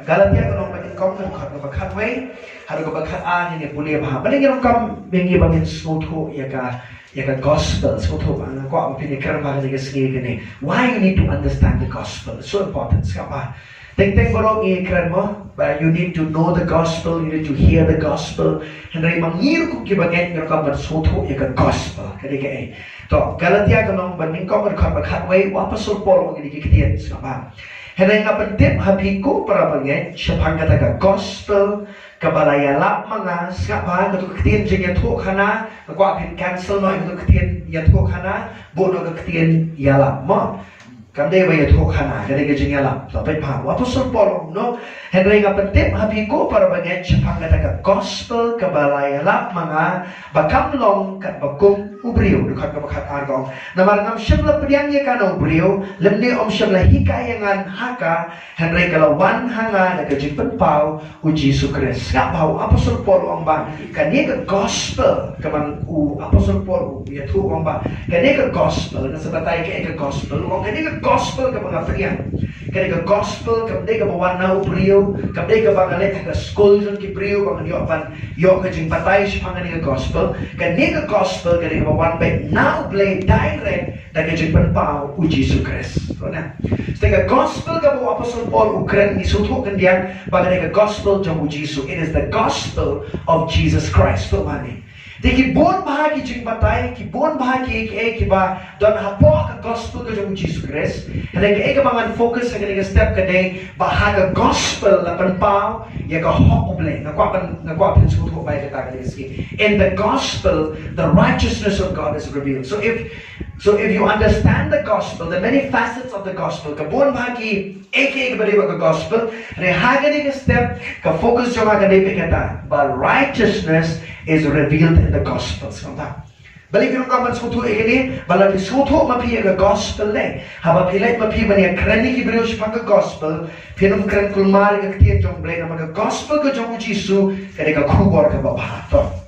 Galatia ko nung kong ng kabakat way, haro kabakat ani ni pulia bah. Balik yung kam bengi bangin suto yaka gospel suto bang ko ang pinikar bang ni sige gani. Why you need to understand the gospel? It's so important kapa. Teng borong ikran mo, but you need to know the gospel, you need to hear the gospel. Henry mangir ko kibaget ng kam suto yaka gospel. Kadi kay. To Galatia ko nung bangin ko ng kabakat way, Apostle Paul ang gikitiyan kapa. Henay nga penting habiku para banget siapang kata ka gospel kabalaya lap mga siapa untuk ketien jeng yatuk hana aku akan cancel no untuk ketien yatuk hana bono ketien yalap mo kamde ba yatuk hana jadi ke jeng yalap sampai paham Apostle Paul no henay nga penting habiku para banget siapang kata ka gospel kabalaya lap mga bakamlong kat bakum ubriu dekat kabakat argong namar ngam syamla priangnya kana ubriu lemne om syamla hikayangan haka henry kalawan hanga na kajimpen pau u Jisu Khrist ngapau Apostle Paul ong ba kaniya ka gospel kaman u Apostle Paul ya tu ong ba kaniya ka gospel na sabatay ka gospel ong kaniya ka gospel ka mga priang kaniya ka gospel kamde ka bawana ubriu kamde ka bangalet ka school jun ki briu bang yo pan yo ka jing patay siya kaniya ka gospel kaniya ka gospel kaniya one by now play direct dari jempan pau u Jisu Khrist. Kona. Sehingga gospel kamu Apostle Paul Ukraine ni suatu kendian bagai gospel jamu Jisu. It is the gospel of Jesus Christ. Tumani. Jadi bon bahagi jembatai, ki bon bahagi ki ba don hapo ka gospel ka jamu Jisu Khrist. Hendak ke mangan fokus ke step ke day bahaga gospel lapan pau ya ka hok oble nakwapan suatu baik kata ke ski. In the gospel the righteousness of God is revealed. So if you understand the gospel, the many facets of the gospel, kabon bagi ek bari ka gospel, rehaga ni step ka focus jo ka day kata, but righteousness is revealed in the gospel. Santa. Balik yung kaman suto ini, balaki suto mapi ka gospel le. Haba pilay mapi bani kreni ki brio siya ka gospel, pinum kren kulmar ka kitiyan jong blay na mga gospel ka jong Jisu, kaya ka Khubor ka babahato.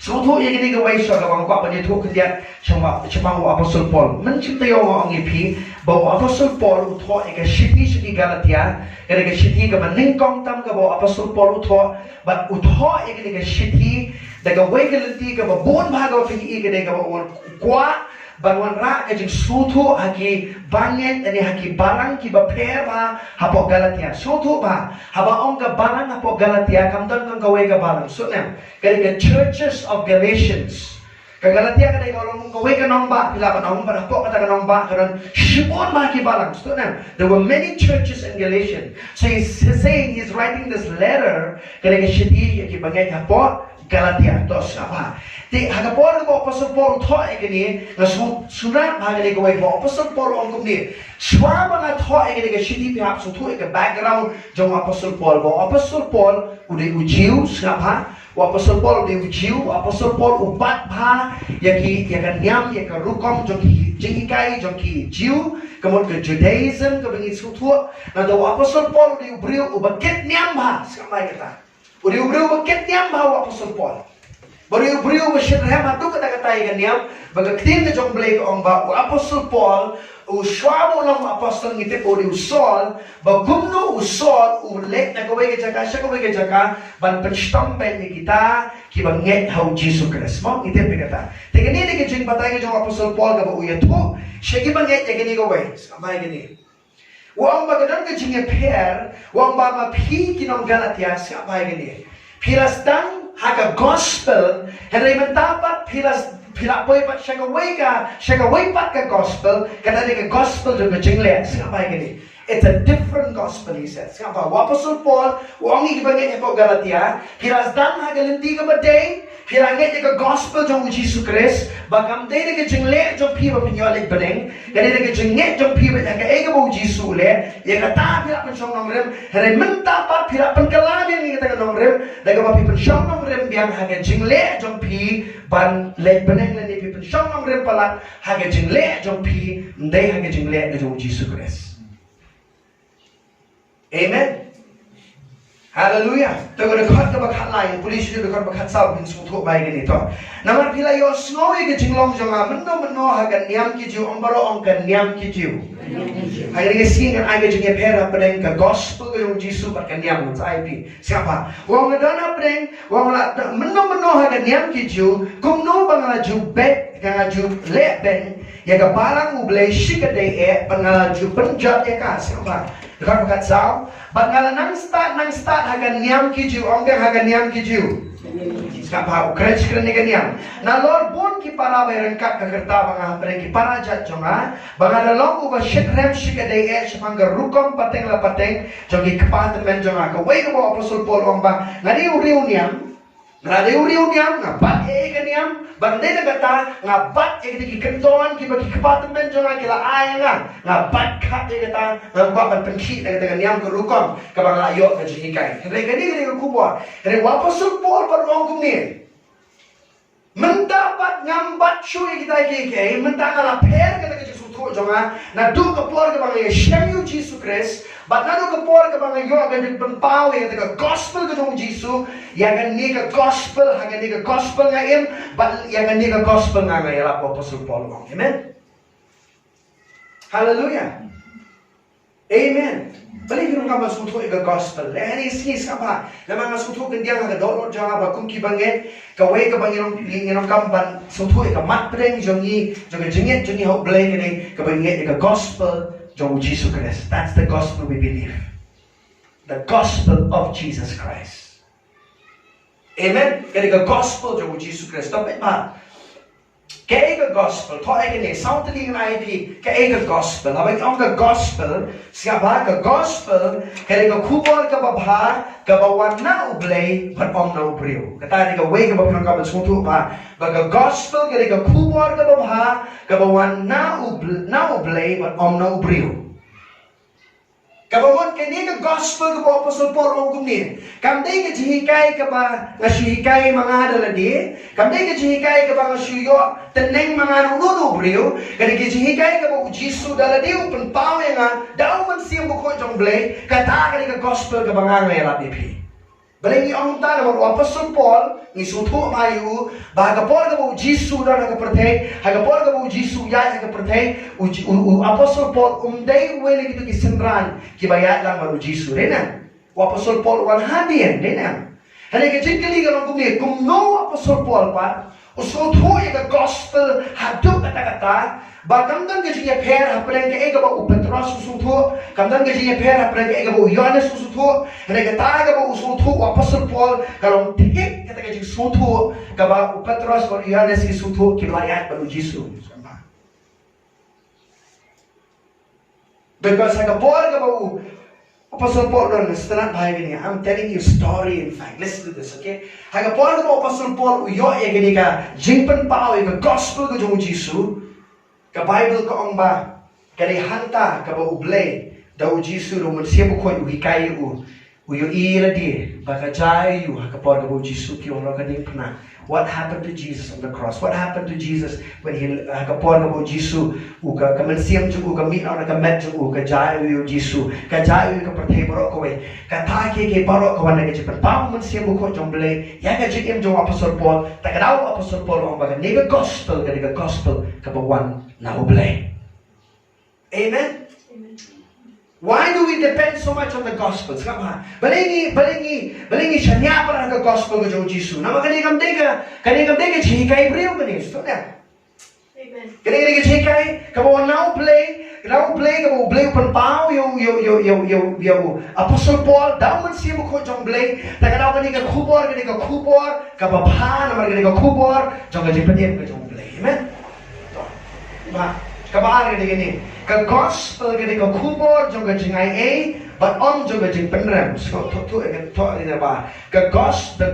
Suatu yang ini gawai so kalau kau apa dia tu kerja cuma Apostle Paul menciptai orang ipi bahawa Apostle Paul utho eka shiti Galatia eka shiti ke meningkong tam ke bahawa Apostle Paul utho but utho eka shiti daga wegelenti ke babon bahaga fiki eka daga babon kuat bangun rak ke jeng suatu haki bangen ini haki barang ki bapera hapo Galatia suatu ba haba ong ka barang hapo Galatia kamdan kang kawai ka barang so na kaya churches of Galatians ka Galatia kada ka orang kawai ka nong ba pila pa nong ba hapo kata ka nong ba karon shibon ba ki barang so na there were many churches in Galatians so he's saying he's writing this letter kada ka shiti ki bangen hapo Galatia dos apa di hagapor ko Apostle Paul tho ekini na sunat bhagale ko ko Apostle Paul ong kumni swa mga tho ekini ka shiti pihap so tho ka background jong Apostle Paul bo Apostle Paul ude ujiu sapa wa Apostle Paul ude ujiu Apostle Paul ubat bha yaki nyam yaka rukom jong jingikai jong ki jiu kamon ke Judaism ka bengi so tho na do Apostle Paul ude ubriu ubaket nyam bha samai kata Uriu-uriu bakit niam bahawa Apostle Paul. Uriu-uriu masyadram hatu kata-kata ikan niam. Bagaktin na jong blay ko ang ba Apostle Paul uswamo ng Apostle ngitip uriu Saul. Bagumno usol ulit na kaway ka jaka siya kaway ka jaka ban penstampel ni kita kibanget hau Jisu Khrist. Mo ngitip kata. Tingnan ni kajing patay ka jong Apostle Paul ka ba uyatu. Siya kibanget ya gini kaway. Samay gini. Wang bagadang ka jinge per, wang ba mapi kinong Galatia siapa gini. Pilas dang haga gospel, henry mentapat pila boy pat siya kaway pat ka gospel, kada ka gospel jung ka jingle siapa gini. It's a different gospel, he says. Siapa? Apostle Paul, wang ikibangit po Galatia, pilas dang haga linti ka ba day, pilangit ka gospel jung Jisu Khrist, bagam day ka jingle jung piba pinyolik baning, kada ka jingle jung piba ka ega mo Jisu le, ya kata pila pensyong nomrem, henry mentapat pila pengkalamin ni kita nomrem, daga mapi pensyong nomrem biang haga jingle jung pi ban lek baning na ni pi pensyong nomrem pala haga jingle jung pi, day haga jingle jung Jisu Khrist. Amen. Hallelujah. Tôi có được khát cái bậc khát lại, police được khát bậc khát sau mình xuống thuộc bài cái này thôi. Nằm ở phía lại yo snow cái chính long cho ngà mình nó hagan niam cái chiu ông baro ông cần niam cái chiu. Hay cái xin cái ai cái chính cái pera pedeng cái gospel cái ông Jisu bắt cái niam một ai pi. Siapa? Wong cái đó nó pedeng, wong là mình nó hagan niam cái chiu, cũng nó bằng là chiu bet, cái là chiu lệ ben. Ya cái barang ublay shika day bằng là chiu penjat ya ka siapa? Dekat dekat sao, bangala nang start hagan niam kiju, ông cái hagan niam kiju. Siapa? Ukraine keren ni niam. Na Lord bon ki para berengkat ke kerta bangah berengki para jat jonga, bangala long uba shit rem shika day sepangga rukom pateng la pateng, jongi kepatemen jonga ke wei ke bawa apostle Paul ông bang ngadi uriu niam. Ngadi uriu niam ngapat ke niam. Bandai kata ngabat yang kentongan kita kepatemen jangan kila ayang ngabat kat dia kata ngabat penki dia kata niam ke rukom ke bang ayok ke jihikai. Mereka ni ke Khubor. Mereka apostle Paul pada orang ni mendapat ngambat shui kita ke mendapat ngala per kita ke Jisu tu jangan na du ke por ke bang Shemu Jisu Khrist. But nanu ke por ke bang yo akan dipenpau yang kata gospel ke jong Jisu yang kan ni ke gospel hanya ni ke gospel ngaim but yang kan ni ke gospel ngai lah apostle Paul bang. Amen. Hallelujah. Amen. Balik kita ngapa suatu ke gospel. Lehani sini siapa? Nama ngapa suatu ke dia ngapa download jangan apa kumki banget. Kawai ke bang yang kampan suatu ke mat pedeng jongi jengit hok belai ke ni ke banget ke gospel. Jong Jisu Khrist. That's the gospel we believe. The gospel of Jesus Christ. Amen. Kaya the gospel jong Jisu Khrist. Tapi apa? Kaya the gospel. Thought I can sound the ID. Kaya the gospel. Abang ang the gospel. Siapa the gospel? Kaya the Khubor kababha kabawan na ublay but om na ubriyo. Kata ni ka way kababha kaban suntu pa. Baga gospel kaya the Khubor kababha kabawan na ublay but om na ubriyo. Kabawan kini ka gospel ka apostle Paul ang kumni. Kamday ka jihikai ka ba ngasihikai mga daladi. Kamday ka jihikai ka ba ngasuyo teneng mga nununo brio. Kani ka jihikai ka ba Jisu daladi upang pawe nga daw man siyang buko jong blay. Kata kani ka gospel ka ba nga ngayon ipi. Balingi ang tala mo apostle Paul ni sutu mayu baga Paul ka ba Jisu da ka pertay. Haga Paul ka ba Jisu ya ka pertay. Apostle Paul umday wele gitu kisendran kibayat lang maru Jisu rena. Apostle Paul wan hadien rena. Hanya kecil-kecil kalau kumni kum no apostle Paul pa usutu ya gospel haduk kata-kata bagam dan gajinya per hapreng ke ega ba Petros usutu kamdan gajinya per hapreng ke ega ba Yohanes usutu hanya kata ega ba usutu apostle Paul kalau tik kata gaji usutu kaba Petros ba Yohanes usutu kibayat baru Jisu. Because haga Paul ka ba Apostle Paul don setelah bahaya gini. I'm telling you story in fact. Listen to this, okay? Haga Paul ka ba Apostle Paul uyo ya gini ka jingpen pao ya gospel ka jong Jisu ka Bible ka ong ba kani hanta ka ba ublay daw Jisu ro mun siya bukoy uhikai uyo ira di baka jay yu haga Paul ka ba Jisu ki ong ka ding pna. What happened to Jesus on the cross? What happened to Jesus when he kapor ka bo Jisu uka kamansiam ju uka mit na kamet ju uka jai yu Jisu ka jai yu ka pertay baro ko we ka ta ke baro ko wan ke pan pa mansiam ko jomble ya ka jim jo apostle Paul ta ka daw apostle Paul ang baga ni gospel ka ba wan na oblay. Amen. Why do we depend so much on the gospel? Kama balingi siya niya para ang gospel ko jong Jisu. Nama kanigam dega jihikai brio manis. So na. Amen. Kanigam jihikai kamo now play kamo play upan pao yo apostle Paul daw man siya mo ko jong play. Taka daw kanigam Khubor kababha naman kanigam Khubor jong jipadim ko jong play. Amen. Ba kabaan gini ka gospel gini ka Khubor jong jingai but om jong jing penrem so to ina ba the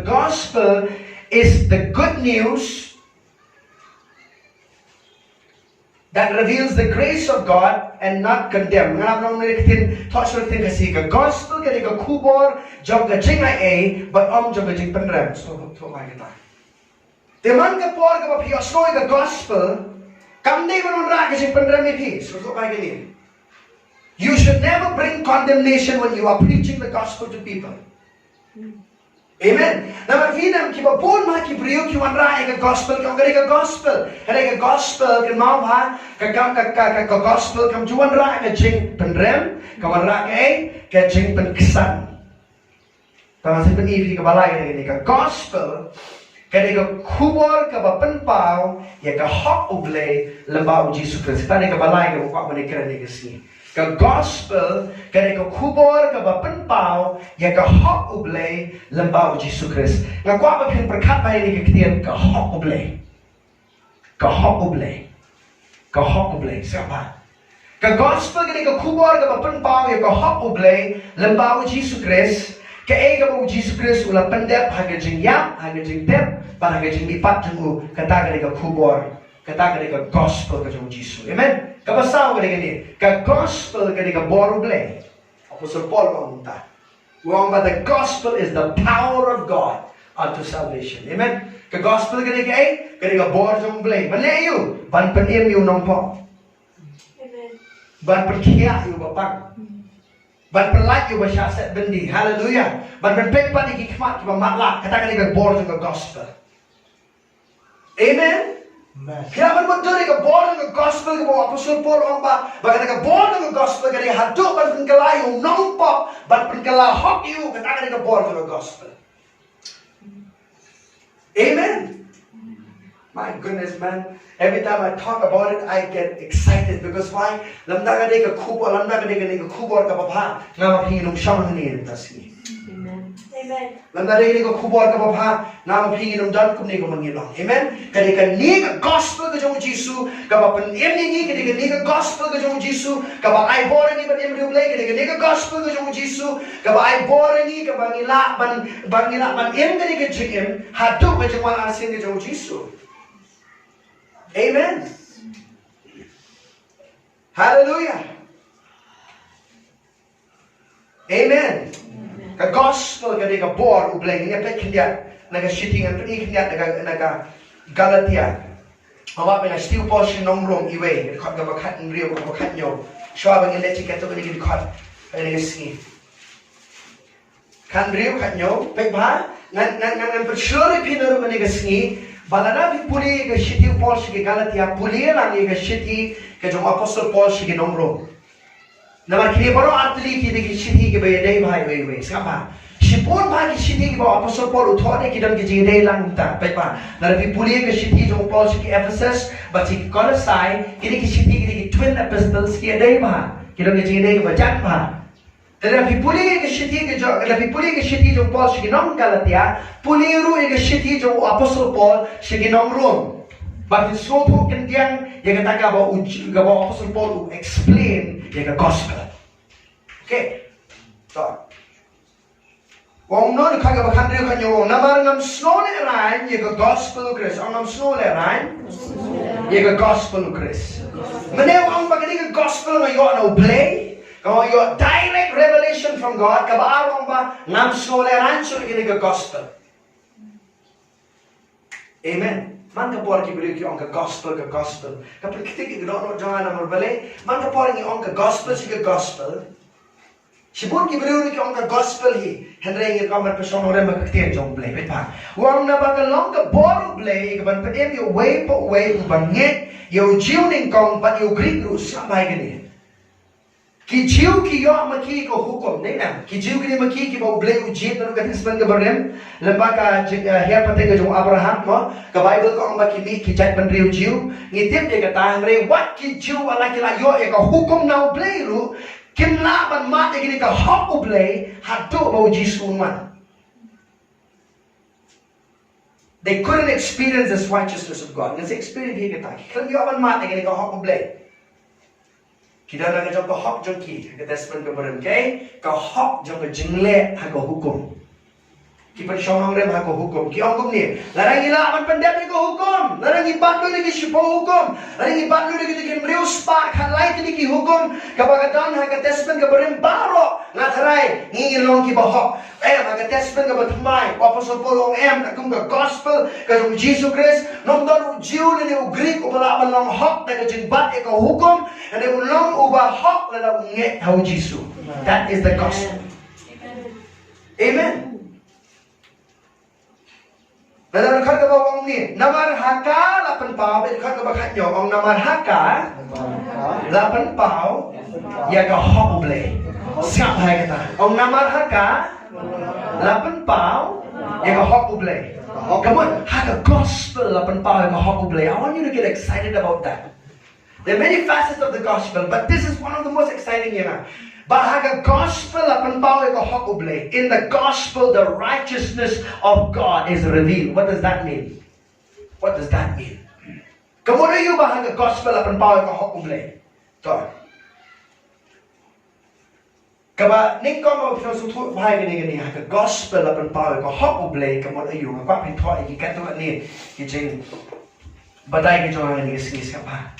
gospel is the good news that reveals the grace of God and not condemn. Ngam nilitin touch nilitin kasi ka gospel gini ka Khubor jong jingai but om jong jing penrem so to mai kita teman ka por ka pios no ka gospel Kamde manon raga sing pendrami pi. So kaya gini. You should never bring condemnation when you are preaching the gospel to people. Amen. Naman finam kiba bon ma kibriyo kiwan ra ega gospel kang gari ka gospel. Kada ka gospel kan mau ha ka gospel kam juan ra ka jing penrem kawan ra ka jing pen kesan. Tama sa penifi ka balay ka gospel kada ka khubor ka ba penpau ya ka hok uble lembau Jisu Khrist. Tani ka balay ka kwa mani kira ni kasi. Ka gospel kada ka khubor ka ba penpau ya ka hok uble lembau Jisu Khrist. Nga kwa ba pin perkat ba ni ka kitian ka hok uble. Ka hok uble. Ka hok uble. Siapa? Ka gospel kada ka khubor ka ba penpau ya ka hok uble lembau Jisu Khrist. Ka ega ba Jisu Khrist ula pendep haga jing yap haga jing tep ba haga jing lipat jeng kata kada ka khubor kata kada ka gospel ka jong Jisu. Amen. Kapasaw ka ni ka gospel ka ni ka boru ble. Apostle Paul mangta. Wong ba the gospel is the power of God unto salvation. Amen. Ka gospel ka ni ka boru jong ble. Malayo ban panim yu nong po. Amen. Ban perkia yu bapang. Ban perlat yu basyaset bendi. Hallelujah. Ban penpek pa ni kikmat ki matlak kata ka ni ka boru jong gospel. Amen. Kaya man betul ni keborn ng gospel ke bawah Apostle Paul orang ba bagai keborn ng gospel kaya haduk ban penkelayu nompok ban penkela hok you kata ni keborn ng gospel. Amen. My goodness, man. Every time I talk about it, I get excited because why? Lamda ka ni khubor ka bapa ngam hinum shang ni tasni. Amen. Lamda ni ka khubor ka bapa ngam hinum dan kum ni ko mangilong. Amen. Kadi ka ni ka gospel ka jong Jisu ka bapen ni kadi ka ni ka gospel ka jong Jisu ka ba ai bor ni ban em play kadi ka ni ka gospel ka jong Jisu ka ba ai bor ni ka bangila ban em kadi ka jing haduk ka jong wan asin ka jong Jisu. Amen. Hallelujah. Amen. Ka gospel ka ka bor ubleng ni pek kindia naga shitting an pek kindia naga Galatia. Awa ba still portion nong rong iwe ka ka bakat nrio ka bakat nyo. Shwa bang ile chiket to ni kat ni ski. Kan rio kat nyo pek ba ngan persure pinero ni ski. Balana vi puli ke shiti Paul shige Galatia puli lang ke shiti ke jong Apostle Paul shige nomro. Namar kini baro artli ki de shiti ke be dei bhai we sapa. Shipon bhai ki shiti ke Apostle Paul uthone ki dam ke ji dei lang ta pe pa. Nar vi puli ke shiti jong Paul shige Ephesus but ki Colossae kini ki shiti ki twin epistles ki dei bha. Ki dam ke ji dei ke bajat bha. Tapi puli ke shiti jong Paul shigi nom Galatia, puli ru ke shiti jong Apostle Paul shigi nom Rom. But so tu kendiang yang kata gaba Apostle Paul explain yang gospel. Okay, so. Wong non kaya bakandri kanyo namar ngam snow le rain yang gospel Khrist, ngam snow le rain yang gospel Khrist. Mana wong bagani gospel ngayon no play. Kalau your direct revelation from God, kabarong ba ngam soleran so ini ke gospel. Amen. Man kapor ki beri ki on ke gospel. Kapag kita ki no jangan amor bale, man kapor ki on ke gospel si ke gospel. Sibun ki beri ki on ke gospel hi. Henry ngi kamar person ore makaktian jong ble bepa. Wang na ba long ke boru ble ke ban pedem yo way ban nget yo jiuning kong ban yo grit ru sampai gini. Ki jiu ki yo maki ko hukum nei na ki jiu ki maki ki ba ble ujit na ka tisban ka barem lamba ka her pate ka jong Abraham mo ka Bible ko ang maki mi ki jat ban riu jiu ngitip de ka tang re wat ki jiu ala ki la yo e ka hukum na ble ru kin la ban ma de ki ka hok ble hatu ba Jisu man. They couldn't experience this righteousness of God. Ngan experience hi ka ta kan yo ban ma de ki ka hok ble. Kita nak jom ke hak jom ki, kita spend ke barang kay, ke hak jom ke jingle hak hukum. Kita syamang rem hak hukum. Ki hukum ni, larang ila man pendep ni ke hukum, larang ibat lu ni ke sipo hukum, larang ibat lu ni ke mriu spa kan lai ni ke hukum. Kapagadan hak spend ke barang baro, ngatrai ngilong ki bahok. Hak spend ke batmai, Apostle Paul em ka kum ke gospel ke Jisu Khrist, nom don jiu ni Greek ubala long hak na ke jinbat ke hukum. And they will long over hot let up nget how Jisu. That is the gospel. Amen. Dalam khat ka ba wong ni namar haka lapan pau ben khat ka ba khat yo ong namar haka lapan pau ya ka hok ble siap hai kata ong namar haka lapan pau ya ka hok ble come on haka gospel lapan pau ya ka hok ble. I want you to get excited about that. There are many facets of the gospel, but this is one of the most exciting, you know. Bahaga gospel apan pau ko hokuble. In the gospel, the righteousness of God is revealed. What does that mean? What does that mean? Kamuno yung bahaga gospel apan pau ko hokuble. To. Kaba ning ko mo pinasutu bahaga ni haga gospel apan pau ko hokuble kamuno yung kwa pinto ay kato ni kijing badai ki jong ni skis ka pa.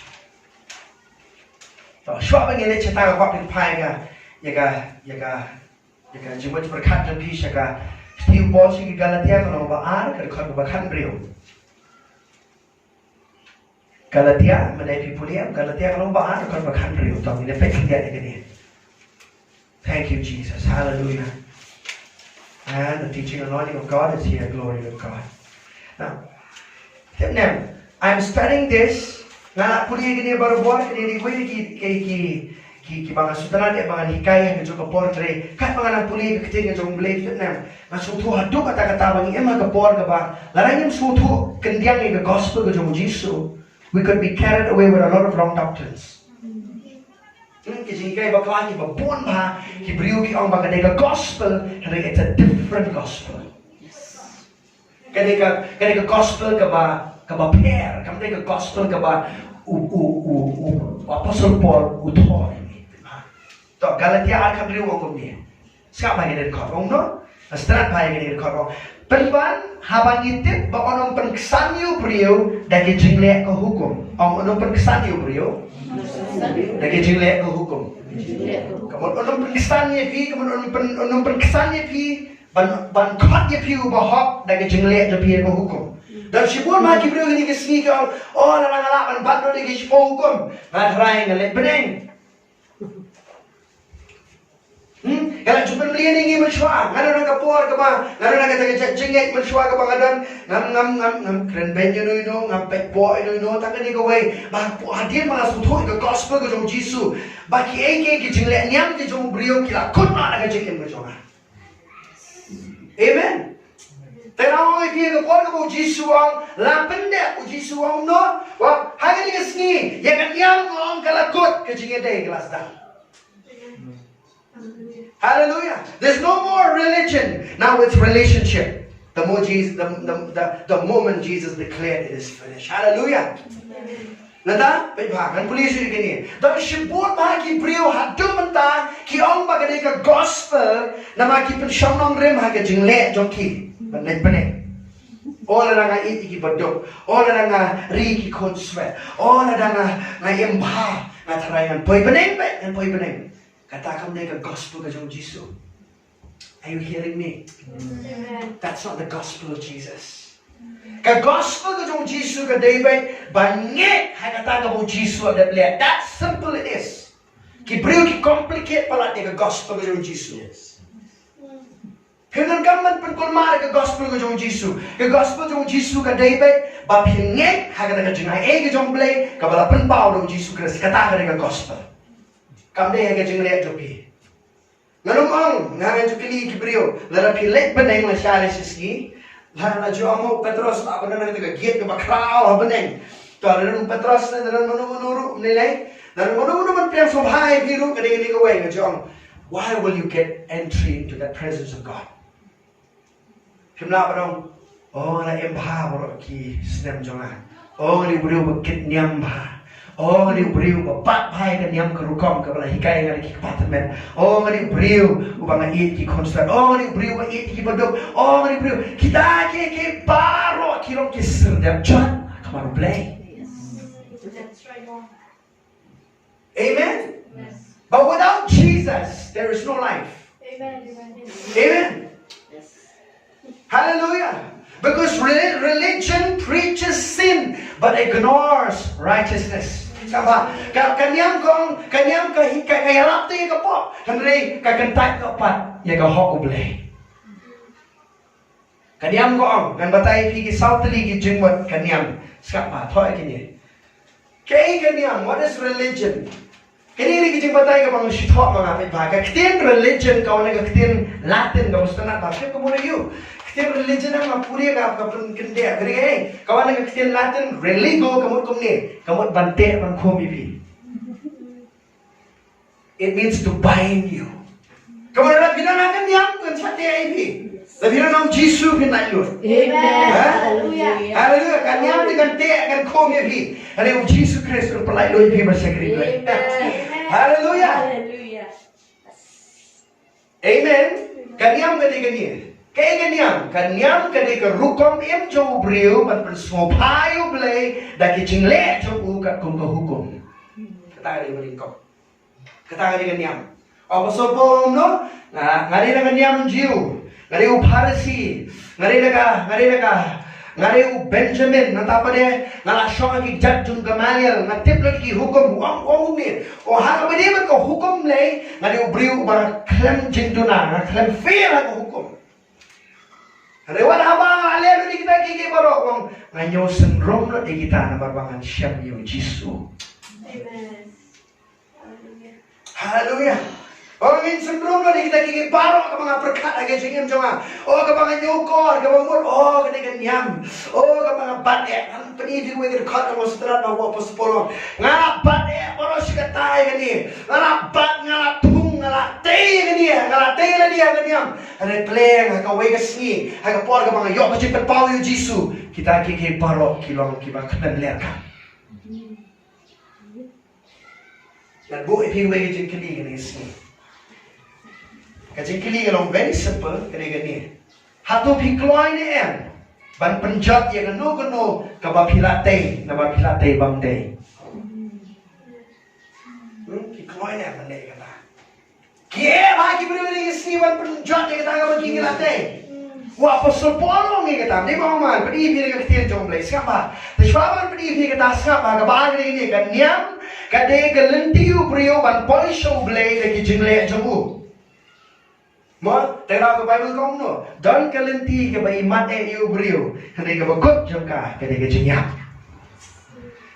To shwa ba ngene chata ko pin pai ga yaga jimat berkat dan pi shaka Steve Paul si Galatia ko ba ar ka ko ba kan brio Galatia madai pi puliam Galatia ko ba ar ka ba kan brio to ni pe kia ni. Thank you Jesus, hallelujah. And the teaching anointing of God is here, glory to God. Now I'm studying this. Nga puliya gini baru buat kini ki mga sudanan at mga hikayah ng Jong portre kat mga nang puliya kiting ng Jong blade Vietnam nga sutu haduk at katabang yung mga kapor ka ba larang yung sutu kandiang yung gospel ng Jong Jisu. We could be carried away with a lot of wrong doctrines. Kasi hikay bakla ki babon ba Hebrew ki ang mga nega gospel and it's a different gospel. Kaneka gospel ka ba pair, kami ka gospel ka ba Apostle Paul uthor. To Galatia al kami wong ni. Ska ba ni ko no? Astrat ba ni ko. Penban habang itip ba onong pengsanyo brio dagi jingle ko hukum. Ang onong pengsanyo brio dagi jingle ko hukum. Kamu onong pengsanyo pi, kamu onong pengsanyo pi ban khat ye pi ba hok dagi jingle pi ko hukum. Dan sibur maki beliau ini kesini kau, oh nala ban ni kes hukum, ngadrai ngalet beneng. Kalau cuma beliau ini mencuak, ngadu nak kapor kapa, ngadu nak kata jengek mencuak kapa ngadan, ngam keren benjo no, ngam pek boy no, takkan ni kau way, bah hadien malas betul ke gospel ke Jong Jisu, baki ke jenglek niam ke Jong beliau kila, kut nak jengek mencuak. Amen. Tenang oi dia ke pon ke Jisu ang lapende Jisu ang no wa hang ni kesni ya kan yang ang kalakut ke jingede kelas dah. Hallelujah. There's no more religion. Now it's relationship. The moment Jesus declared it is finished. Hallelujah. Lada kan pulis gini. Tapi sibut ki brio hadu menta ki ang bagade ka gospel nama ki pensyamnong rem ha ke jingle jongki. Benek. Ola nga iti ki badok. Ola nga ri ki konswe. Ola nga embha nga tarayan. Poi beneng. Katakan dia ke gospel ke Jong Jisu. Are you hearing me? Amen. That's not the gospel of Jesus. Ke gospel ke Jong Jisu ke David banyak kata ke Jisu ada lihat. That simple it is. Ki brio ki complicate pala dia ke gospel ke Jong Jisu. Kailan kaman pengkulmar ke gospel ke Jong Jisu. Ke gospel Jong Jisu ke David ba pingek haga ke jingai ke Jong blay ke bala penpau Jong Jisu Khrist kata ke gospel. Kamde haga jingle jopi. Ngalumang ngangan jukili kibrio lara pilek beneng la syare siski. Lara jomo Petros apa nana ke giat ke bakrao beneng. To lara Petros lara menuru nilai. Lara menuru man priam sobhai biru ke ding away ngajong. Why will you get entry into the presence of God? Kimla barong, oh na embha barong ki snem jonga. Oh ni buriu bakit nyamba. Oh ni buriu bapak bhai ka nyam ka rukom ka bala hikay nga ki apartment. Oh ni buriu ubang it ki concert. Oh ni buriu ba it ki badok. Oh ni buriu kita ke baro ki rong ki serdam chan kamar play. That's right. Amen. Yes. But without Jesus, there is no life. Amen. Amen. Yes. Hallelujah. Because religion preaches sin but ignores righteousness. Sama. Kanyam ka hikayalap ti ka po. Kanri ka kantak ka pat ya ka hokuble. Kaniam goong, ngan batai pi ki sautali ki jingwat kaniam. Skap ba, thoi kini. Kay kaniam, what is religion? Kini ni ki jing batai ka bang shithok mga pitba. Ka ktin religion ka wala ka ktin Latin ka musta na ba? Kaya kumuna yu. Ktin religion ang mapuri ka pun kende. Kaya kaya, kawan ka ktin Latin, religo kamut kumni. Kamut bante man kumi pi. It means to bind you. Kamu nak bilang akan yang kan sate ini. Tapi bilang Jisu pinayu. Amen. Hallelujah. Hallelujah. Kan yang dengan te akan kau ni. Ada Jisu Khrist berpelai loh ini bersekri. Hallelujah. Hallelujah. Amen. Kan yang kadi kani. Kaya kanyam kadi ke rukom em jauh beriu pan sngewbha belai daki jingle jauh kat kum ke hukum. Kata dia beringkau. Kata dia kanyam. Apa sobong no? Ngari na kanyam Jew. Ngari u Pharisee. Ngari u Benjamin. Natapa dia ngala syong ki jat jung Gamaliel. Ngatip lagi hukum wang ni. O hak apa dia ko hukum lay. Ngari u beriu bara klem jingduna. Klem fail aku hukum. Rewan abang alih ni kita kiki barok wang nganyo sendrom lo di kita na barbangan siap yo Jisu. Amen. Hallelujah. Orang ini sendrom lo di kita kiki barok ke mga perkat agak jengim jonga. Oh ke mga nyukor, ke mga mul, oh ke mga nyam. Oh ke mga batek. Penidi gue ke dekat sama setelah bawa posipolo. Ngala batek orang sikatai ke ni. Ngala bat ngala tung ngala tei ke ni. Ngala tei lah dia ke nyam. Ada pleng ka wei ke sni. Ka por ke mga yok macam pau yo Jisu. Kita kiki barok kilong kiba kena lerka. Dan bu ipi wei ke jengkeli ke ni sni. Kajengkeli kalau very simple kena gini. Hatu pikloi ni em. Ban penjat yang kenu kabapilate, nabapilate bangde. Pikloi ni apa ni kata? Kie bagi beri sini ban penjat yang kata kabapilate. Wah pasal polong ni kata. Ni bahaman pedi beri ketian jom play. Siapa? Tersawan pedi beri kata siapa? Kabagi ni kan niam. Kadai kelentiu beriu ban polisho play lagi jingle jemu. Mo, tera ko Bible kong no. Don kalenti ke bai mate yu brio. Hane ke bakut jongka ke de jinya.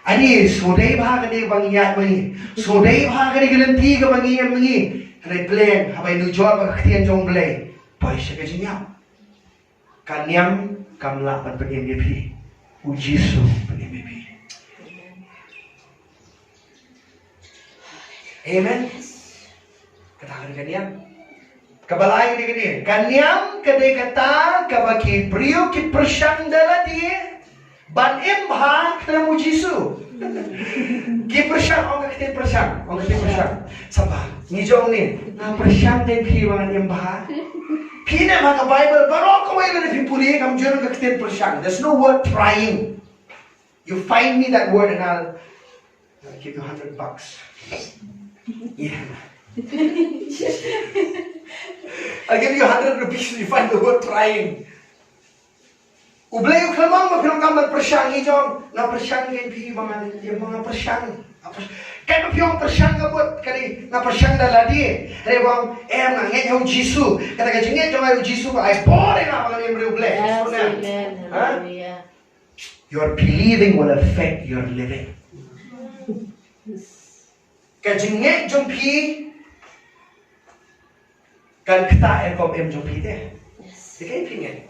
Ani sodai bha ke de bang yat mani. Sodai bha ke de kalenti ke bang yat mani. Hane plan habai nu jor ba khtian jong blai. Pai se ke jinya. Kanyam kamla pan pen MVP. U Jisu pen MVP. Amen. Kata kanyam. Kabalay ni gini. Kanyam kadai kata kabaki brio ki persyang dala dia ban imha kelamu Jisu. Ki persyang orang kata persyang, orang kata persyang. Sabar. Ni Jong ni. Na persyang den pi ban imha. Pi na maka Bible barok ko ay ni puli kam jero kata persyang. There's no word trying. You find me that word and I'll give you $100. Yeah. I'll give you 100 rupees if you find the word trying. Ublay uklamang mapilong kamad persyang Jong. Na persyang yan pi mga persyang. Kaya mapilong persyang kabut kani na persyang daladi. Rewang na ngayon yung Jisu. Kata ka jingit yung yung Jisu ko ay pore na mga yung ublay. Amen. Hallelujah. Your believing will affect your living. Kaya jingit yung pi kan kita kom em jom pite. Dikai pingin.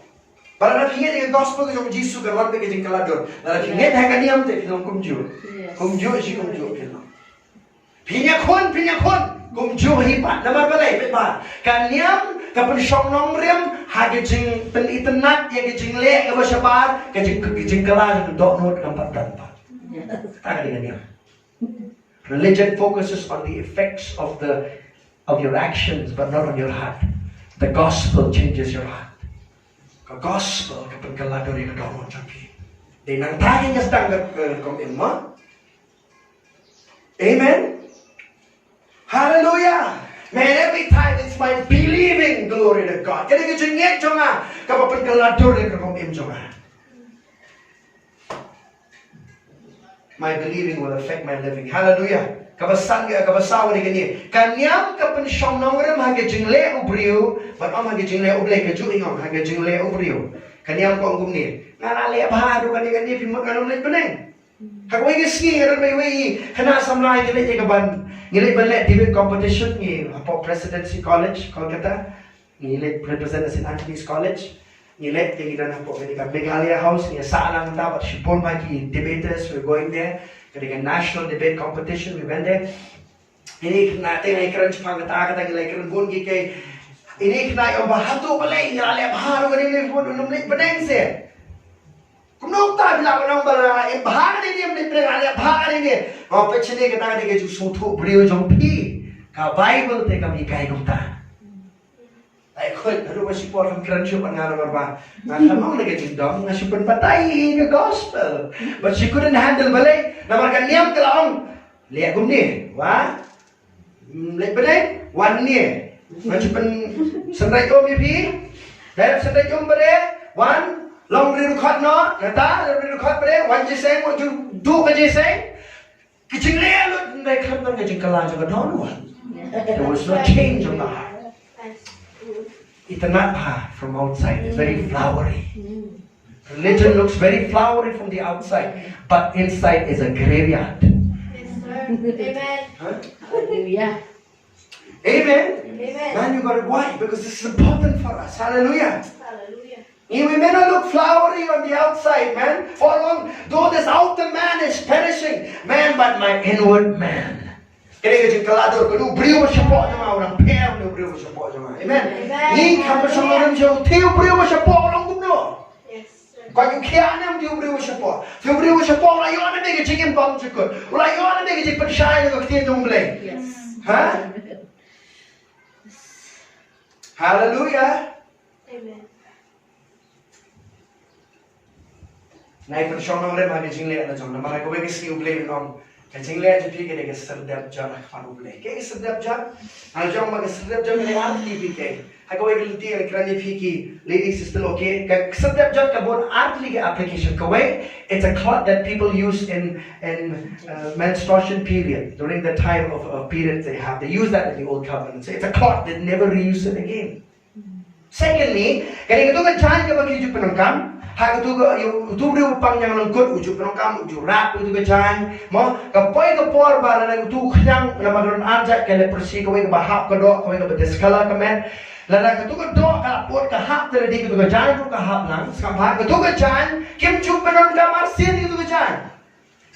Para na pingin dengan gospel jom Jisu kan wan pe ke jing kalador. Na pingin ha kan niam te film kumju. Kumju si kumju film. Pinya kon kumju hipat. Nama balai pe ba. Kan niam ka pen syong nong rem ha ke jing pen itenat ya ke jing le ke basabar ke jing kala dok not kampat tanpa. Tak dengan niam. Religion focuses on the effects of your actions, but not on your heart. The gospel changes your heart. The gospel kapag kaladori ka daw mo champi. Di nang tagin niya sa kom imma. Amen. Hallelujah. Man, every time it's my believing glory to God. Kaya ka jengit jonga kapag kaladori ka kom im jonga. My believing will affect my living. Hallelujah. kabasan ga kabasaw ni gani kanyam ka pensyong nongre ma ga jingle ubriu but am ga jingle uble ka ju ingong ha ga jingle ubriu kanyam ko ngum ni ngana le ba do gani pimot ngano le peneng ha ko ga ski ngar mai wei kana samlai ni le ga ban ni le ban le debate competition ni apo presidency college kolkata ni le represent St. Anthony's College ni le ke gidan apo ga Meghalaya house ni sa lang ta but shipon ma ki debaters were going there ketika national debate competition we went there ini kena tengah ikran Jepang kata lagi ikran bun gike ini kena yang bahatu balai ngale baharu gani bun unum ni beneng se kumno ta bila kunong bala bahar ni dia ni ngale bahar ni oh pechne kata ke ju suthu brio jong pi ka bible te kami kai kumta ai khoi baru masih por ham kran chu ngalo barba ngamong lagi jingdong ngasih pun patai the gospel but she couldn't handle balai namarkan niam kelaong lihat gumni wah lihat balai wan ni ngasih pun sendai om pi dari sendai om bade wan long record no kata record bade wan jiseng wan ju du ka jiseng kicing le lu ndai khan ban ka jingkala juga don there was no change of the heart. It's not from outside. It's very flowery. Religion looks very flowery from the outside, but inside is a graveyard. Yes, sir. Amen. Huh? Hallelujah. Amen. Amen. Man, you got it. Why? Because this is important for us. Hallelujah. Hallelujah. We may not look flowery on the outside, man. For long, though this outer man is perishing, man, but my inward man. Kaya kasi kalador ko, brio mo siya po naman, walang pera, brio mo siya po naman. Amen. Ni kamo sa mga siya, tiyo brio mo siya po, walang gumno. Yes, sir. Kaya yung kaya naman, tiyo brio mo siya po. Tiyo brio mo siya po, wala yun na may kachingin bang siya ko. Wala yun na may kaching pansyahin na kaktiyan yung blay. Yes. Ha? Hallelujah. Amen. Naipensyon ng rin, mga kaching liya na dyan. Na mga gawin kasi yung blay nung kaching liya dyan pigil ay kasardap dyan na kapanublay. Kaya kasardap dyan, ang dyan mag-kasardap dyan may arti pigil. Hagawin galinti ang ikrani piki, ladies is still okay. Kasardap dyan kabon arti liga application. Kaway, it's a cloth that people use in menstruation period. During the time of periods they have. They use that in the old covenant. So it's a cloth that never reuse it again. Secondly, kaya ito ka dyan ka mag-ijip penangkam, hak itu ke utubri upang yang lengkut ujuk penongkam ujuk rat itu ke jan mo kapoi ke por barang itu khnyang na magron anjak kele persi kawai ke bahap ke dok kawai ke bedeskala ke men lada ke tu ke dok ka pot ke hap tele di ke tu ke jan tu ke hap nang skam ke tu ke jan kim chup penongkam arsin itu ke jan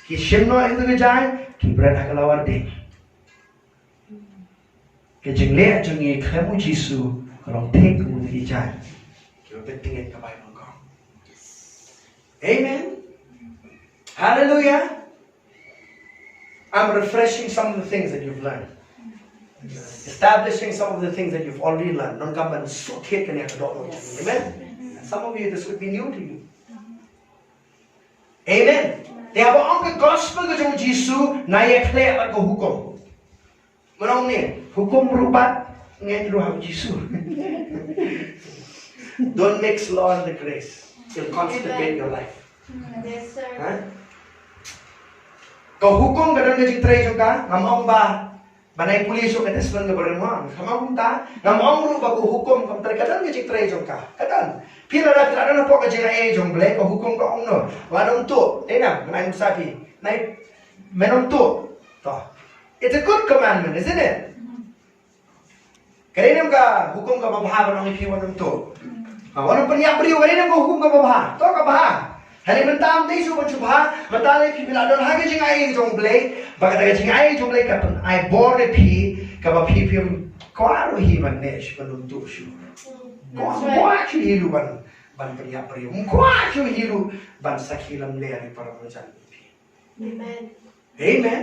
ki shimno itu ke jan ki berada ke lawar ding ke jingle jengi kamu Jisu kalau tek mu di jan ki betingit ke bai Amen. Hallelujah. I'm refreshing some of the things that you've learned. Establishing some of the things that you've already learned. Amen. And some of you, this would be new to you. Amen. They have ang gospel ko jong Jisu na yakle at ko hukom. Manong ni, hukom rubat ngayon ro have Jisu. Don't mix law and the grace. It'll constipate your life. Yes, sir. Huh? Kau hukum kadang ngajik tray juga, ngamong ba? Banay puliso ka tesman nga barengwang. Ngamong ta, ngamong ru bago hukum kam kadang ngajik tray juga. Kadang pila na po ka jira jong blek kau hukum ka ongno. Wanong tu, na, kanay sabi, nay menon tu. To. It's a good commandment, isn't it? Kaya ka hukum ka mabahaban ng ipiwan ng tu. Walang panyabri, wala nang hukum ka babaha. To ka baha. Hani mentam dei su bachuba, matale pi bila don hage jing ai jong blay, baga daga jing ai jong blay ka pun ai borne pi ka ba pi pim kwaro hi man nesh panun tu shu. Kwa chu hilu ban panyabri. Kwa chu hilu ban sakilam le ari para macam pi. Amen. Amen.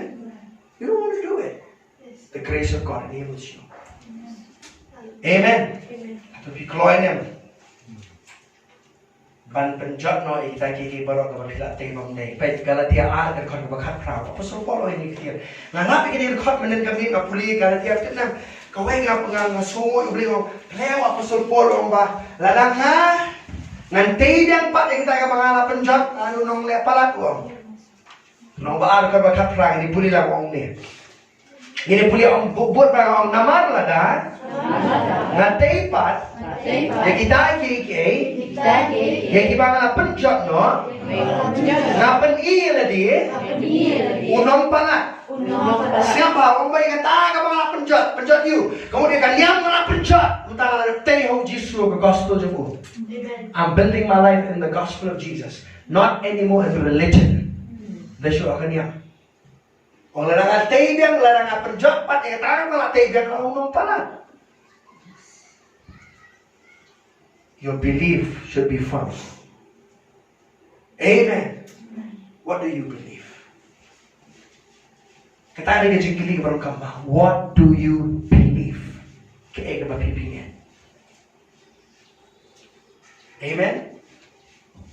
You don't want to do it. Yes. The grace of God enables you. Amen. Amen. Atau pi kloy nem. Ban penjat no ita kiki barok ka pila te bang nei pe Galatia a ka kon ba khat prao apostol Paulo ini kitir na lap ke dir khot menen kami ka puli Galatia tenam ka wai nga nga sungo ubli ngo pleo apostol Paulo ba ladang nga ngan te diang pat kita ka mga penjat anu nong le palat ko nong ba ar ka ba khat prao ni puli la wong ni Ini puli ang buat para ang namar lada. Ngatay pat. Ya kita kiki. Ya kita ngala penjat no. Ngapen iya ladi. Unong palat. Siapa orang baik kata kamu ngala penjat you. Kemudian kalian ngala penjat. Mentang tay how Jisu ke gospel jemu. I'm building my life in the gospel of Jesus, not anymore in the religion. Besok akan yang. Orang larang atay biang larang penjat pat ya kata ngala atay biang unong palat. Your belief should be firm. Amen. What do you believe? Kata ada jengkili baru kambah. What do you believe? Kaya ka mapipilian. Amen.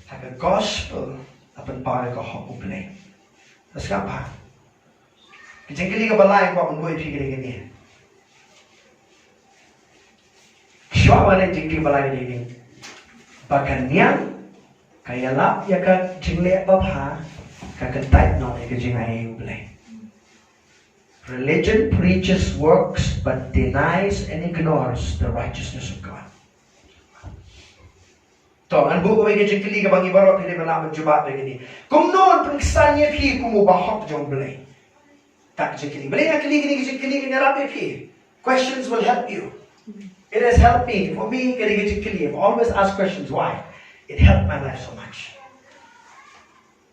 Haka gospel apan para ka hokublay. Tapos ka pa. Jengkili ka balay ko ang buhay pikiri ganyan. Siya wala jengkili balay ganyan. Bahkan yang kaya lap ya ka jingle babha ka type no ya ka jingay ublay. Religion preaches works but denies and ignores the righteousness of God. To an buku ay ka jingkili ka bang ibarot hindi malaman jubat begini. Kung noon pagkasanya pi kumubahok jong blay. Tak jingkili. Bali na kili ka nyarabi pi. Questions will help you. It has helped me. For me, I always ask questions. Why? It helped my life so much.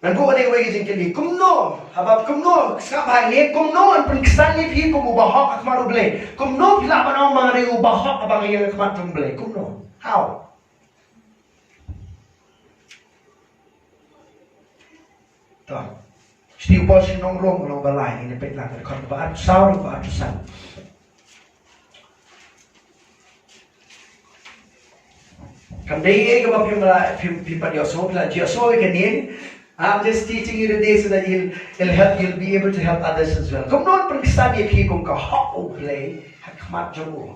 Nagbuo na yung jingkili. Kumno, habab kumno, sakabay niya, kumno, ang pagkasan niya pi kumubahok at marublay. Kumno, pilaban ang mga nayubahok abang yung akmarublay. Kumno. How? Ito. Still po sinong rong ng balay. Inipit lang. Kung ba at sauro ba at san. I'm just teaching you today so that you'll be able to help others as well. Kung noon pagkasani pi kung ka hokublay, hakmat jamu.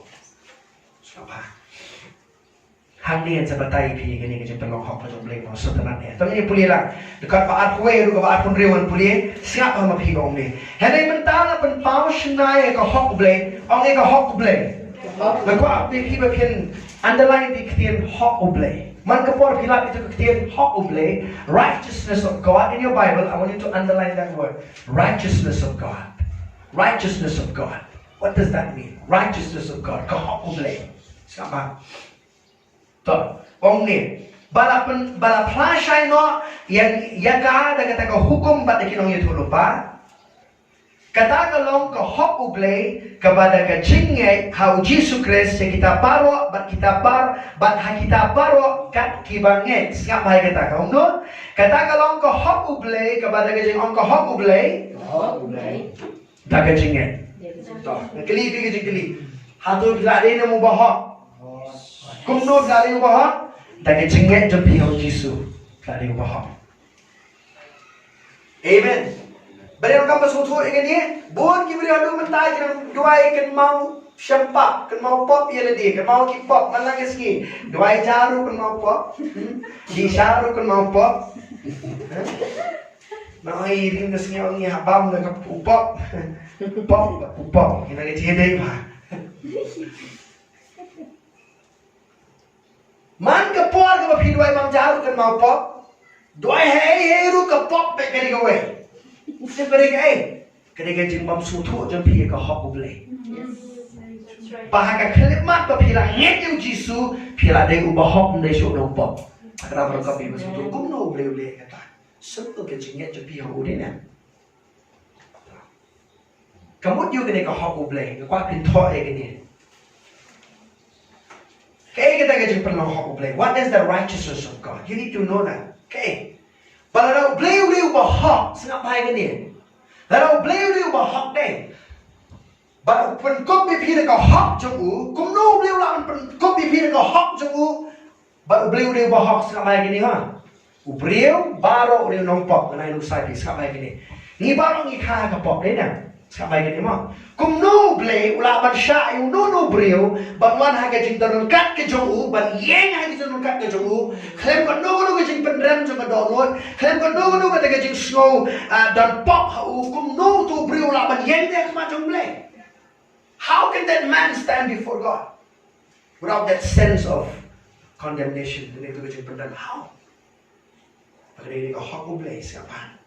Siapa? Hangnian sa batay pi gani ka jempelong hok jamu mo sa tanan niya. Tong ini puli lang. Dekat paat kuwe ru ka paat pun rewan puli, siapa mapi ong ni. Henay mentala pen pau shnai ka hokublay, ong ka hokublay. Nagwa pi pi pen underline di ketian hokublay. Man kapor pilap itu ketian hokublay, righteousness of God. In your Bible, I want you to underline that word. Righteousness of God. Righteousness of God. What does that mean? Righteousness of God. Hokublay. Siapa? To, ong ni. Bala plashay no, yang yaga daga taga hukum bat ikinong yutulog pa. Katagalong ka hokublay kabada ka jingay how Jisu Khrist sa kita paro bat kita paro kat kibangit siya may kata ka no katagalong ka hokublay kabada ka jingong ka hokublay daga jingay to nakalibi ka jingli hato bilade na mo bahok kumno bilade mo bahok daga jingay jampi how Jisu bilade mo bahok. Amen. Bali ang kampas utuh ikan ni, buat kibri alu mentai kan dua ikan mau syampak, kan mau pop ya ladi, kan mau ki pop, mana keski, dua jaru kan mau pop, di jaru kan mau pop, mau iring keski orang ni habam nak pop, pop, kita ni cedai bah. Man kapor ke bapi dua imam jaru kan mau pop, dua heru ke pop baik kali kau. Ketika jimbam sutu jampi ka hokublay. Bahaka kalimat pa pila ngeti Jisu pila de ubah hok ndai syo no pop. Akra berka pi sutu kumno ble kata. Simple ke jinget jampi ho udina. Kamut yu kene ka hokublay, ka pin tho e kene. Kaya kita ke jimpan no hokublay. What is the righteousness of God? You need to know that. Okay. Kalau beliau bahak, senang baik ni. Kalau beliau bahak deh. Baru penkop bipir kau hak jemu, kumno beliau lah penkop bipir kau hak jemu. Baru beliau bahak senang baik ni ha. Beliau baru beliau nampak kena ilusai senang baik ni. Ni baru ni kah kapok deh dah. Senang baik ni mah. Kumno beliau lah mansya no beliau. Bangwan haga jintan kat ke jemu, bang yang haga jintan kat ke jemu. Klaim kau no ke jing penrem jeng download. Klaim kau no ke jing snow dan pop hukum no tu beliau lah bang yang dia macam beliau. How can that man stand before God without that sense of condemnation? How? Kadang-kadang kau hak boleh siapa?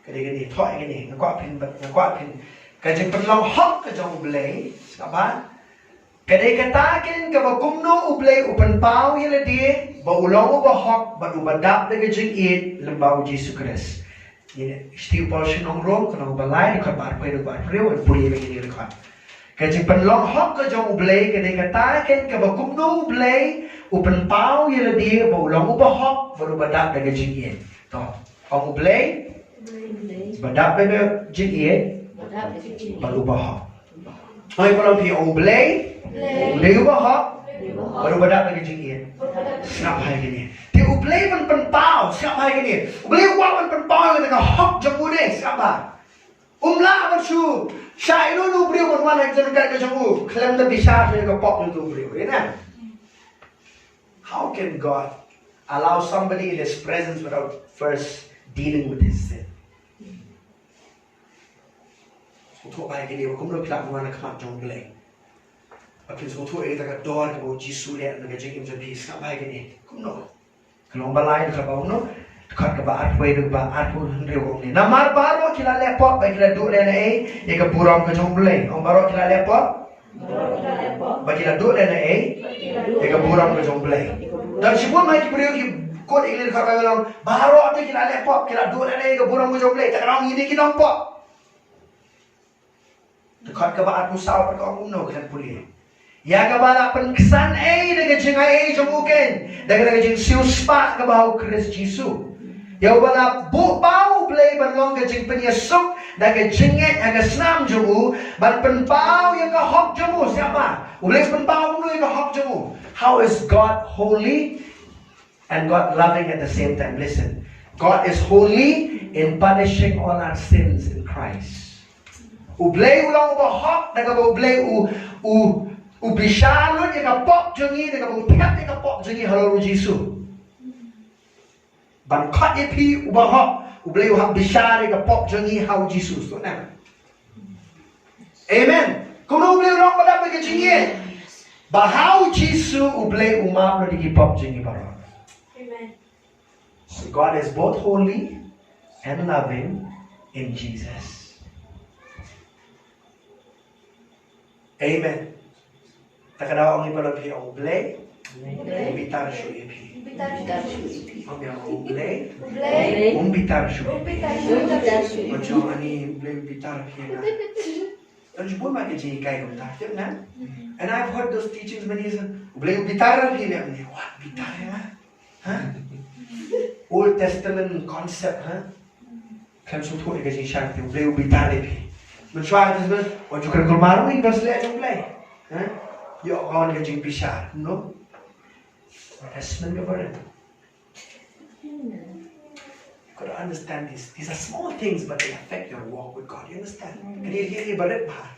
Kadang-kadang thoi cái này nó quạt pin cái chuyện phần lòng hak cái trong boleh siapa? Kadang katakan kau kumno boleh upan pau yang dia baulong ubah hak badubadap dengan jingit lembau Jisu Khrist. Ini setiap portion ng Rome kung balay dekat barpay at puri begini dekat. Kaya penlong hok ke jong ublay kaya katakan ke bakumno ublay upan pau yela dia baulong ubah hok baru badak dengan jingien. Toh, ang ublay badak dengan jingien baru ubah hok. Ay kalau pi ublay ubah hok baru badak dengan jingien. Snap hai gini. Dia ublay pen pau snap hai gini. Ublay wak pen pau dengan hok jong ublay siapa? Umla bersu. Syai dulu beliau berwarna yang terdekat ke jauh. Klaim lebih syar dari kepok itu beliau. Ya, how can God allow somebody in His presence without first dealing with his sin? Untuk baik ini, aku belum pernah berwarna kemat jauh beliau. Tapi untuk itu kita doa kepada Jisu lihat dengan jengim jadi sangat baik ini. Aku belum. Kalau balai dekat bawah no. Kat ke baat way ke baat pun riu ni. Namar baru kita lepot bagi kita duduk lena ye ke burang ke jombleng. Om baru kita lepot. Bagi kita duduk lena ye ke burang ke jombleng. Dan sebab mai kita beriu ki kod ilir kat orang baru tu kita lepot kita duduk lena ye ke burang ke jombleng. Tak orang ini kita nampak. Dekat ke baat musau kat orang umno kita pulih. Ya ke balak penkesan dengan jengai jomuken. Dengan jeng siu spa ke bau Khrist Jisu. Ya wala bau play balong ke jing penyesuk dan ke jingit aga senam jemu ban penpau yang ke hok jemu siapa? Boleh penpau nu yang ke hok jemu. How is God holy and God loving at the same time? Listen. God is holy in punishing all our sins in Christ. Ublay ulang ubah hok dan ke ublay ubishalun yang ke pok jengi dan ke utiap yang ke pok jengi halaru Jisu. Ban kat epi ubah hak ublay uhak bishari ke pok jengi hau Jisus tu nak. Amen. Kuno ublay orang pada bagi jengi. Bahau Jisu ublay umam lo digi pok jengi baru. Amen. So God is both holy and loving in Jesus. Amen. Tak ada orang ni pada pi ublay. Bitar shu epi. Ambil ublay, bitar shu. Macam ni ublay bitar pina. Dan jemput mak kerja kai kau tak tahu na? And I've heard those teachings many times. Ublay bitar pina ni. What bitar ya? Huh? Old Testament concept, huh? Kan suatu kerja syarti ublay bitar pina. Mencuat tu, orang juga kelmaru ni berseleak ublay. Huh? Yo orang kerja pisah, no? Harassment kepada. You got to understand this. These are small things, but they affect your walk with God. You understand? Kini dia berat bah.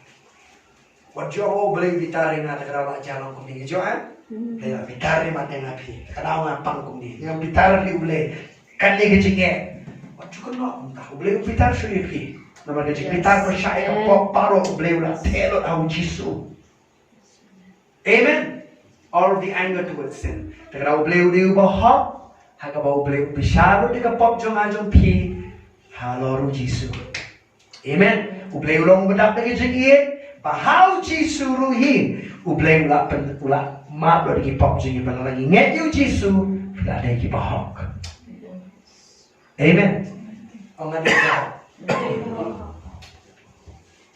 Wajah boleh bitarin ada kerana jalan kumni. Jauh boleh bitarin mata nabi. Kerana apa kumni? Yang bitarin dia boleh kan dia kecingnya. Wajah kena entah boleh bitar suri. Nama dia bitar percaya kapok paro boleh ulah telot au Jisu. Amen. All of the anger towards sin. Kalau boleh diubah hak, hak bau boleh bicara dengan pop jong ajong pi, halaru Jisu. Amen. Boleh ulang bedak dengan jengit, bahau Jisu ruhi. Boleh ulang maaf lagi pop jengit pada lagi nget you Jisu, tidak ada lagi bahak. Amen. Orang ada.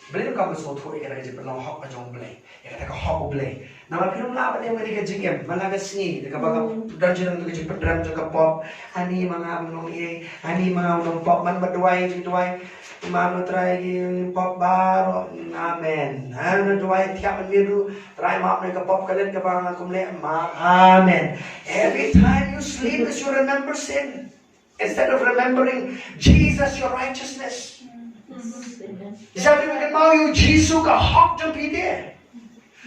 Boleh kamu suatu ikan aja pernah hak ajong boleh. Ya kata hak boleh. Nama film lah apa yang mereka jengkem, malah kesini. Dekat bagai perjanjian kerja pedram juga pop. Ani mga menong ani mga menong pop man berduai, mana try pop baru, amen. Mana duai tiap minggu try maaf mereka pop kalian ke bang aku melihat amen. Every time you sleep, you remember sin instead of remembering Jesus, your righteousness. Jadi mereka mau you Jisu ke hak jumpi dia.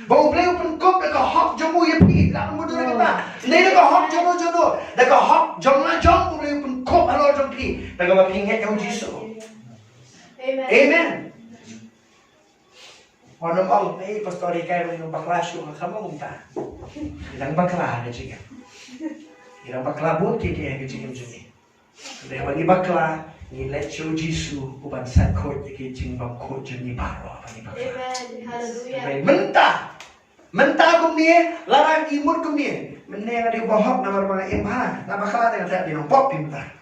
Bau beliau pun kop dekat hak jamu ye pi tak mudah kita. Ni dekat hak jamu jodoh, dekat hak jong beliau pun kop halal jumpi. Dekat bagi ingat yang Jisu. Amen. Amen. Orang mau, pastor ikai mau bakla syuk kamu mungta. Ilang bakla ada juga. Ilang bakla buat kiki yang kecil ni. Dia bagi bakla, ni let show Jisu, uban sakot kiki cing bang kot jeni baru apa ni bakla. Amen. Hallelujah. Mentah kum ni, larang imut kum ni. Meneng ada bohok nama orang imah, nama bakla dengan saya di nombok pintar.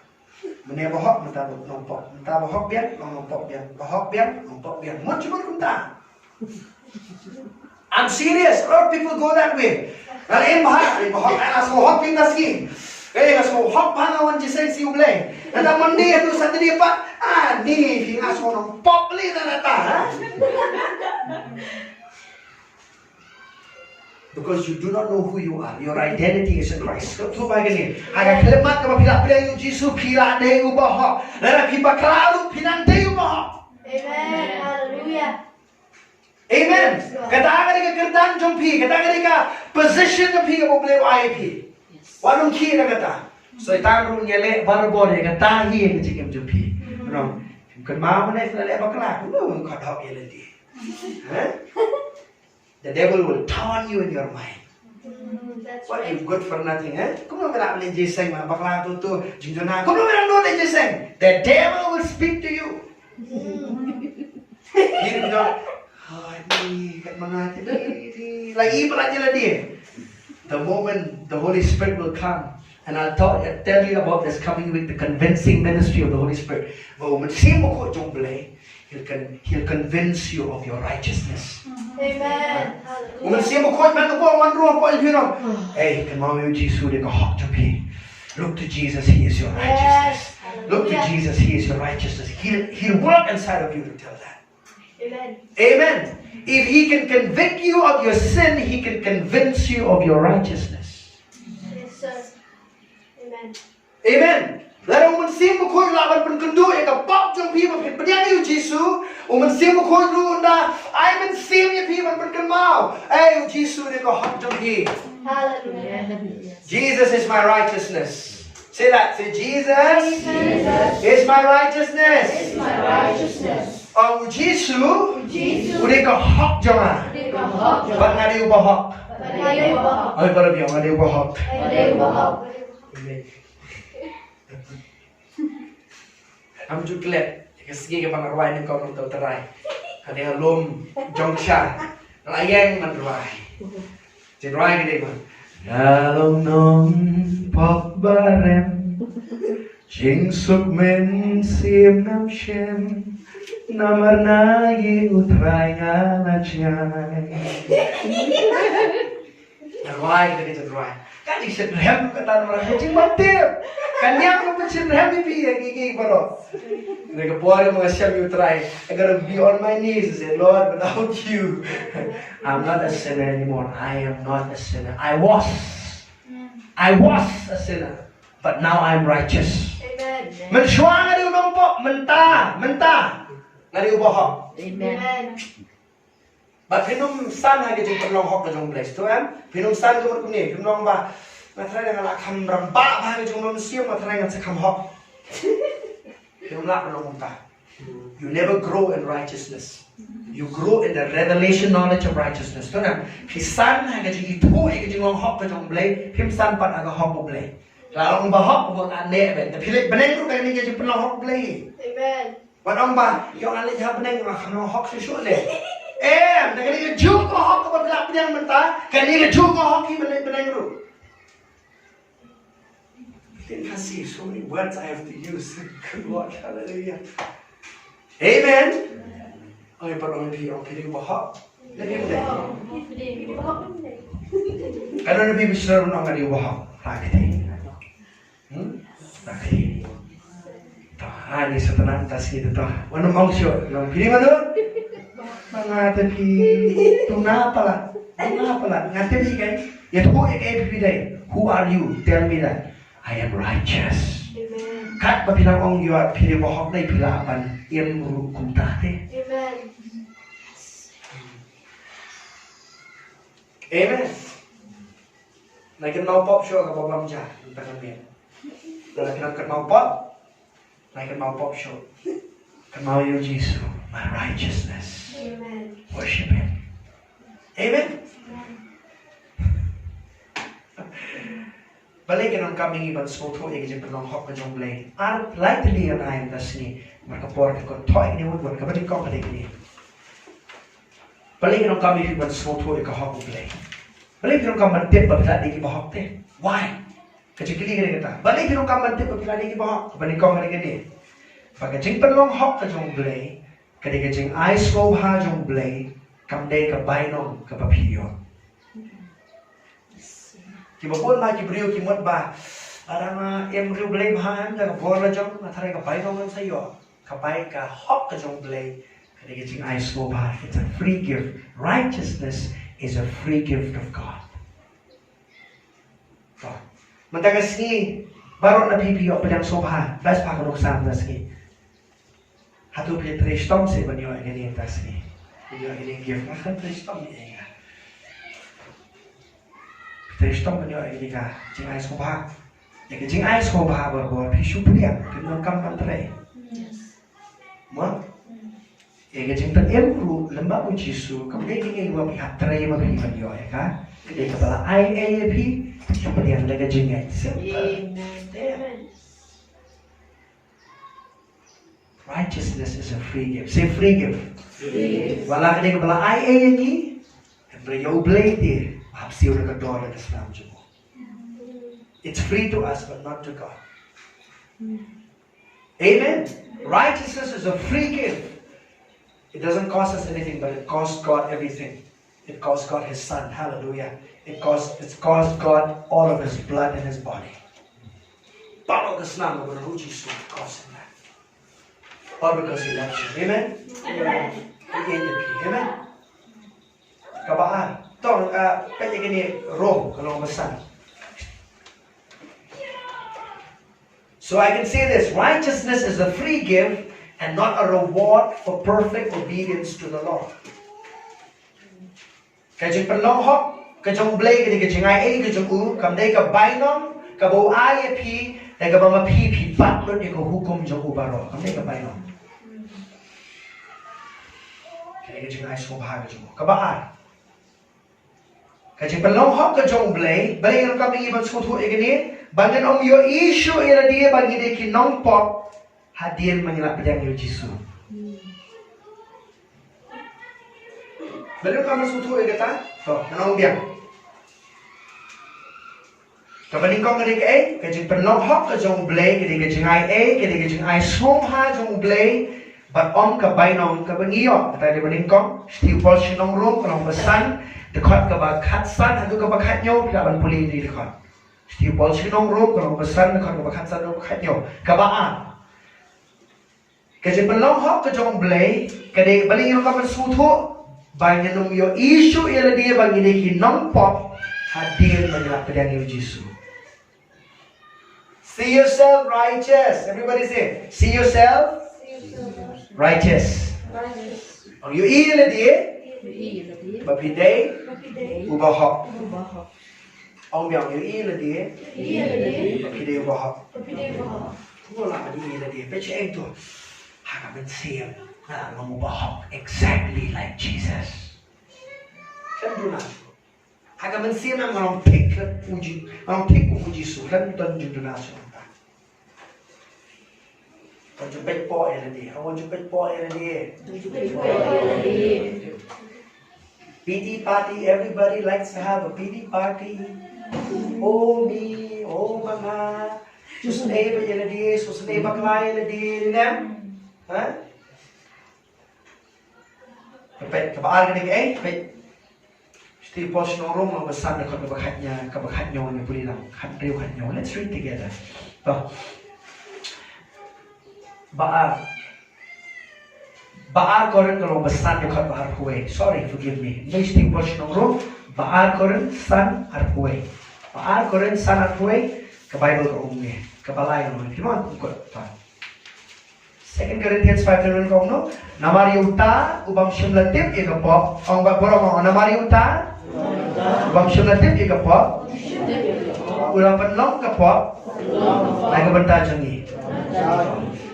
Meneng bohok mentah nombok, mentah bohok biar nombok biar, bohok biar nombok biar. Mau cuma kum tak? I'm serious. A lot of people go that way. Kalau bahar, bahar, anak semua hok pintas sih. Kalau semua hok pangawan jisai si ublay. Nanti mandi itu satu dia pak. Ni hingga semua orang pop li nata. Because you do not know who you are. Your identity is in Christ. Kau tu begini. Agak kelemat kalau bila bila Jisu bila deh ubah. Lalu kita kelalu pinang deh ubah. Amen. Hallelujah. Amen. Kata mereka kerdan jumpi, kata mereka position jumpi kamu boleh IP. Walung kira kata. So itang rung yele baru boleh kata hi kecik jumpi. No. Kerma mana selalu apa kelak? No, kau tahu yele di. The devil will taunt you in your mind. What you good for nothing? Kamu nak beli jeseng mah bakla tu jingduwai. Kamu nak beli jeseng? The devil will speak to you. Dia bilang. Ni kat mana tadi? Lagi belajar dia. The moment the Holy Spirit will come, and I'll tell you about this coming week, the convincing ministry of the Holy Spirit. But He'll convince you of your righteousness. Amen. Hey, can you Jisu dia hak tapi. Look to Jesus, He is your righteousness. Look to Jesus, He is your righteousness. He'll work inside of you to tell that. Amen. Amen. If He can convict you of your sin, He can convince you of your righteousness. Yes, sir. Amen. Amen. Lalu mensim bukan lawan penkendu yang kapok jom pi makin beriang you Jisu. Mensim bukan lu unda. I mensim you pi makin berkenmau. Jisu dia kau hak jom pi. Hallelujah. Jesus is my righteousness. Say that. Say Jesus is my righteousness. Is my righteousness. Jisu, udah kau hak jangan. Buat ngadi ubah hak. Pada biar ngadi ubah hak. Am juga lihat, kesegi ke pangarwai ni kau nak tahu terai. Ada halum Jong layang manrwai. Jenrwai ni dia. Dalong nong pok barem, jing suk men sim nam shem. Namar nagi utrai ngana chai. Narwai kita jenrwai. Kan iset rem kata orang kucing mantep. Kan yang aku pecin rem ni gigi baru. Mereka puas mga siam utrai. I gotta be on my knees and say, Lord, without you, I'm not a sinner anymore. I am not a sinner. I was a sinner, but now I'm righteous. Amen. Mensuang ada unompok, mentah. Ngari ubah. Amen. But pinum san hagi jeng penong hok ke jeng bless tu kan? Pinum san ke berkuni, pinum ba matrai dengan lak kam rambak hagi jeng manusia matrai dengan sekam hok. Pinum lak penong muntah. You never grow in righteousness. You grow in the revelation knowledge of righteousness. Tu kan? Pisan hagi jeng itu hagi jeng long hok ke jeng bless, pim san pat aga hok bless. Lalu ngba hok buat ane ben. Tapi lek beneng tu kan ni jeng penong hok bless. Amen. Wan ba, yung ane jeng beneng ngah kam hok sesuatu le. Dengan ini juga hok kepada pelak yang mentah, kan ini juga hok ini benang ru. Terima kasih, so many words I have to use. Good Lord, hallelujah. Amen. Ay, parang hindi ako piling bahak. Lagi mo Ano na bibisar mo nga di bahak? Rakit. Rakit. Ani sa tanan tas kita to. Ano mong siyo? Nang piling ano? Mga tapi tuna pala ngati kan yet who every day who are you tell me that I am righteous. Amen. Kat papilang ong you are pili bohok na ipilapan yang murukum tate. Amen. Amen. Naikin mau pop show ka babam ja takan me. Naikin mau pop show. Kan mau yung Jisu my righteousness. Amen. Worship Him. Amen. Balik ng kami ibang smoto ay kasi penong hok kajong blay. Ar lightly ang ayam das ni markapor ko toy ni won kapatid ko balik ni. Balik ng kami ibang smoto ay kahok blay. Balik ng kami tip ba di ki bahok te. Why? Kasi kili kita. Balik ng kami tip ba di ki bahok. Kapatid ko balik ni. Pagkajing penong hok kajong blay, kadikajing ay sngewbha jong blay, kamday ka bainong kapapiyo. Kibapun ma kibriyo kimot ba parang embryo blay bahan da borla jong natare ka bainong sa iyo kapay ka hok ka jong blay kadikajing ay sngewbha. It's a free gift. Righteousness is a free gift of God. Matagas ni baro na pipiyo pa jang sngewbha. Bas pa ko sam das ni. Hatu pi tristom se banyo ini tas ni. Banyo ini gift akan tristom ni ya. Tristom banyo ini ka jing ai sngewbha. Ya ke jing ai sngewbha bor pi shu priang kenong kam pantre. Yes. Mo? Ya ke jing tan emru lembab u Jisu kam dei ni wa pi hatre ma pi banyo ya ka. Dei ka bala ai pi shu priang le ke jing ai. Amen. Righteousness is a free gift. Say free gift. Free. Wala ka din bala ay ni.Empre yo blade dir. Hapsiw na kador na Islam mo. It's free to us but not to God. Amen. Righteousness is a free gift. It doesn't cost us anything, but it costs God everything. It costs God His Son. Hallelujah. It's cost God all of His blood and His body. Follow the Islam of the Jisu. It cost Him that. All because He loves you. Amen? Amen. He gave the key. Amen? Kabaan. Tong, pwede gini Rome, kalong masan. So I can say this, righteousness is a free gift and not a reward for perfect obedience to the Lord. Kajing penlong hok, kajong blay, kajing ay, kajong u, kamday ka bainom, kabaw ay pi, nagaba mapipi, patlon yung hukum jong ubaro. Kamday ka bainom. Kajing ay sngewbha kajong u. Kabaan. Kajing penlong hok kajong blay, balay ng kami ibang skutu igini, bangan om yo issue ira dia bagi dia ki nong pop, hadien manila pedang yo Jisu. Balay ng kami skutu igata, to, nanong biang. Kabaling kong kadi ay, kajing penlong hok kajong blay, kajing ay sngewbha jong blay, but om kabainom kabangiyo, kata dia baling kong, stipol sinong room, kanong pesan, dekat ke bakat san, hadu ke bakat nyo, tidak boleh di dekat. Stipol sinong room, kanong pesan, dekat ke bakat san, bakat nyo, kabaan. Kajing penlong hok kajong blay, kadi baling yung kapan sutu, banyak nung yo isu ila dia bagi dia ki nong pop, hadir menjelak pedang yo Jisu. See yourself righteous. Everybody say, see yourself righteous. Ang yo ila dia, bapidai, ubahok. Ang biang yo ila dia, bapidai ubahok. Wala ka di ila dia, pecha ito. Hakaman siya na ubahok exactly like Jesus. Kan na. Hakaman siya na marang pick uji, marang pick uji sulan dan judunasyon. Jumpai po ila dia. Awak jumpai po ila dia. PD party. Everybody likes to have a PD party. Oh me, oh mama. Susnay ba ila dia? Susnay ba kaya ila dia? Dinam? Ha? Kapit kabaan ka ni kapit. Steve Posh no room no basan na kabakat niya ni puli lang. Hadriw niya. Let's read together. To. Baar koren kalau besan dekat bahar kuwe. Sorry, forgive me. May Steve Posh no room. Baar koren san arkuwe. Baar koren san arkuwe. Ke Bible ko umge. Kapalay no. Come on, ikut. 2 Corinthians 5:11 kong no. Namariuta ubang syumlatip ikapop. Ang bagboro ko namariuta ubang syumlatip ikapop. Ulang penlong kapop. Nagabanta jangi.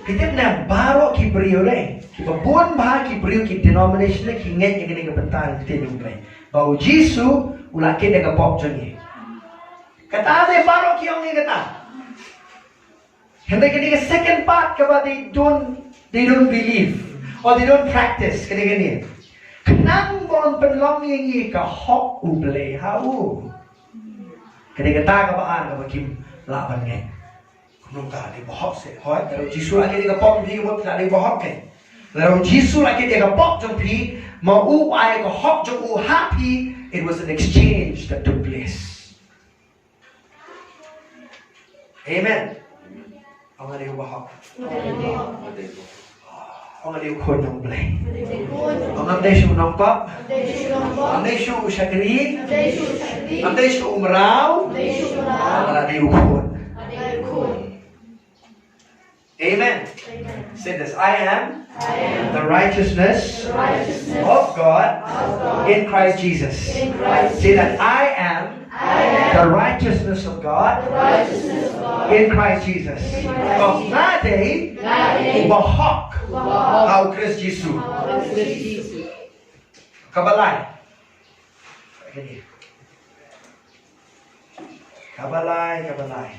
Kita nak baru ki beriu deh. Kita buan bah ki beriu ki denomination ki nget yang ni kebentar kita jumpa. Bau Jisu ulakin dia kapok jangi. Kata ada baru ki yang ni kata. Hendak kini ke second part kaba they don't believe or they don't practice kini kini. Kenang bon penlong yang ka hok uble hau. Kini kata kabaan kaba kim laban ngai. Nung ka di bohok se hoi kalau Jisu lagi dia kapok pi mo ka di bohok ke kalau Jisu lagi dia kapok jong pi mau u ai ko hok jong u happy it was an exchange that took place. Amen. Ông đi bohok ông đi khôn nong blai ông đi shu nong pop ông đi shu shakri ông đi shu umrau ông đi khôn. Amen. Say this. I am the righteousness of God in Christ Jesus. Say that. I am the righteousness of God in Christ Jesus. Of that day, bahok au Khrist Jisu. Kabalai. Kabalai.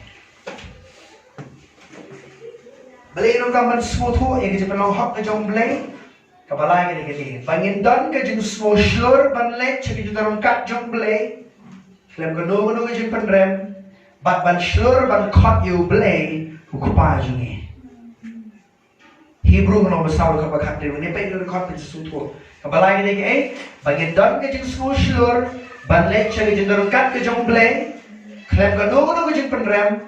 Beli nung kaman semua tu yang kita penong hak ke jong beli, kabalai kita. Bangin dan ke jeng semua slur ban let cakap kita orang kat jong beli, klem kenu ke jeng penrem, ban slur ban kat you beli, ukupa jengi. Hebrew kena besar ke bakat dia, ni pergi ke kat sesuatu. Kabalai kita bangin dan ke jeng semua slur ban let cakap kita orang kat ke jong beli, klem kenu ke jeng penrem.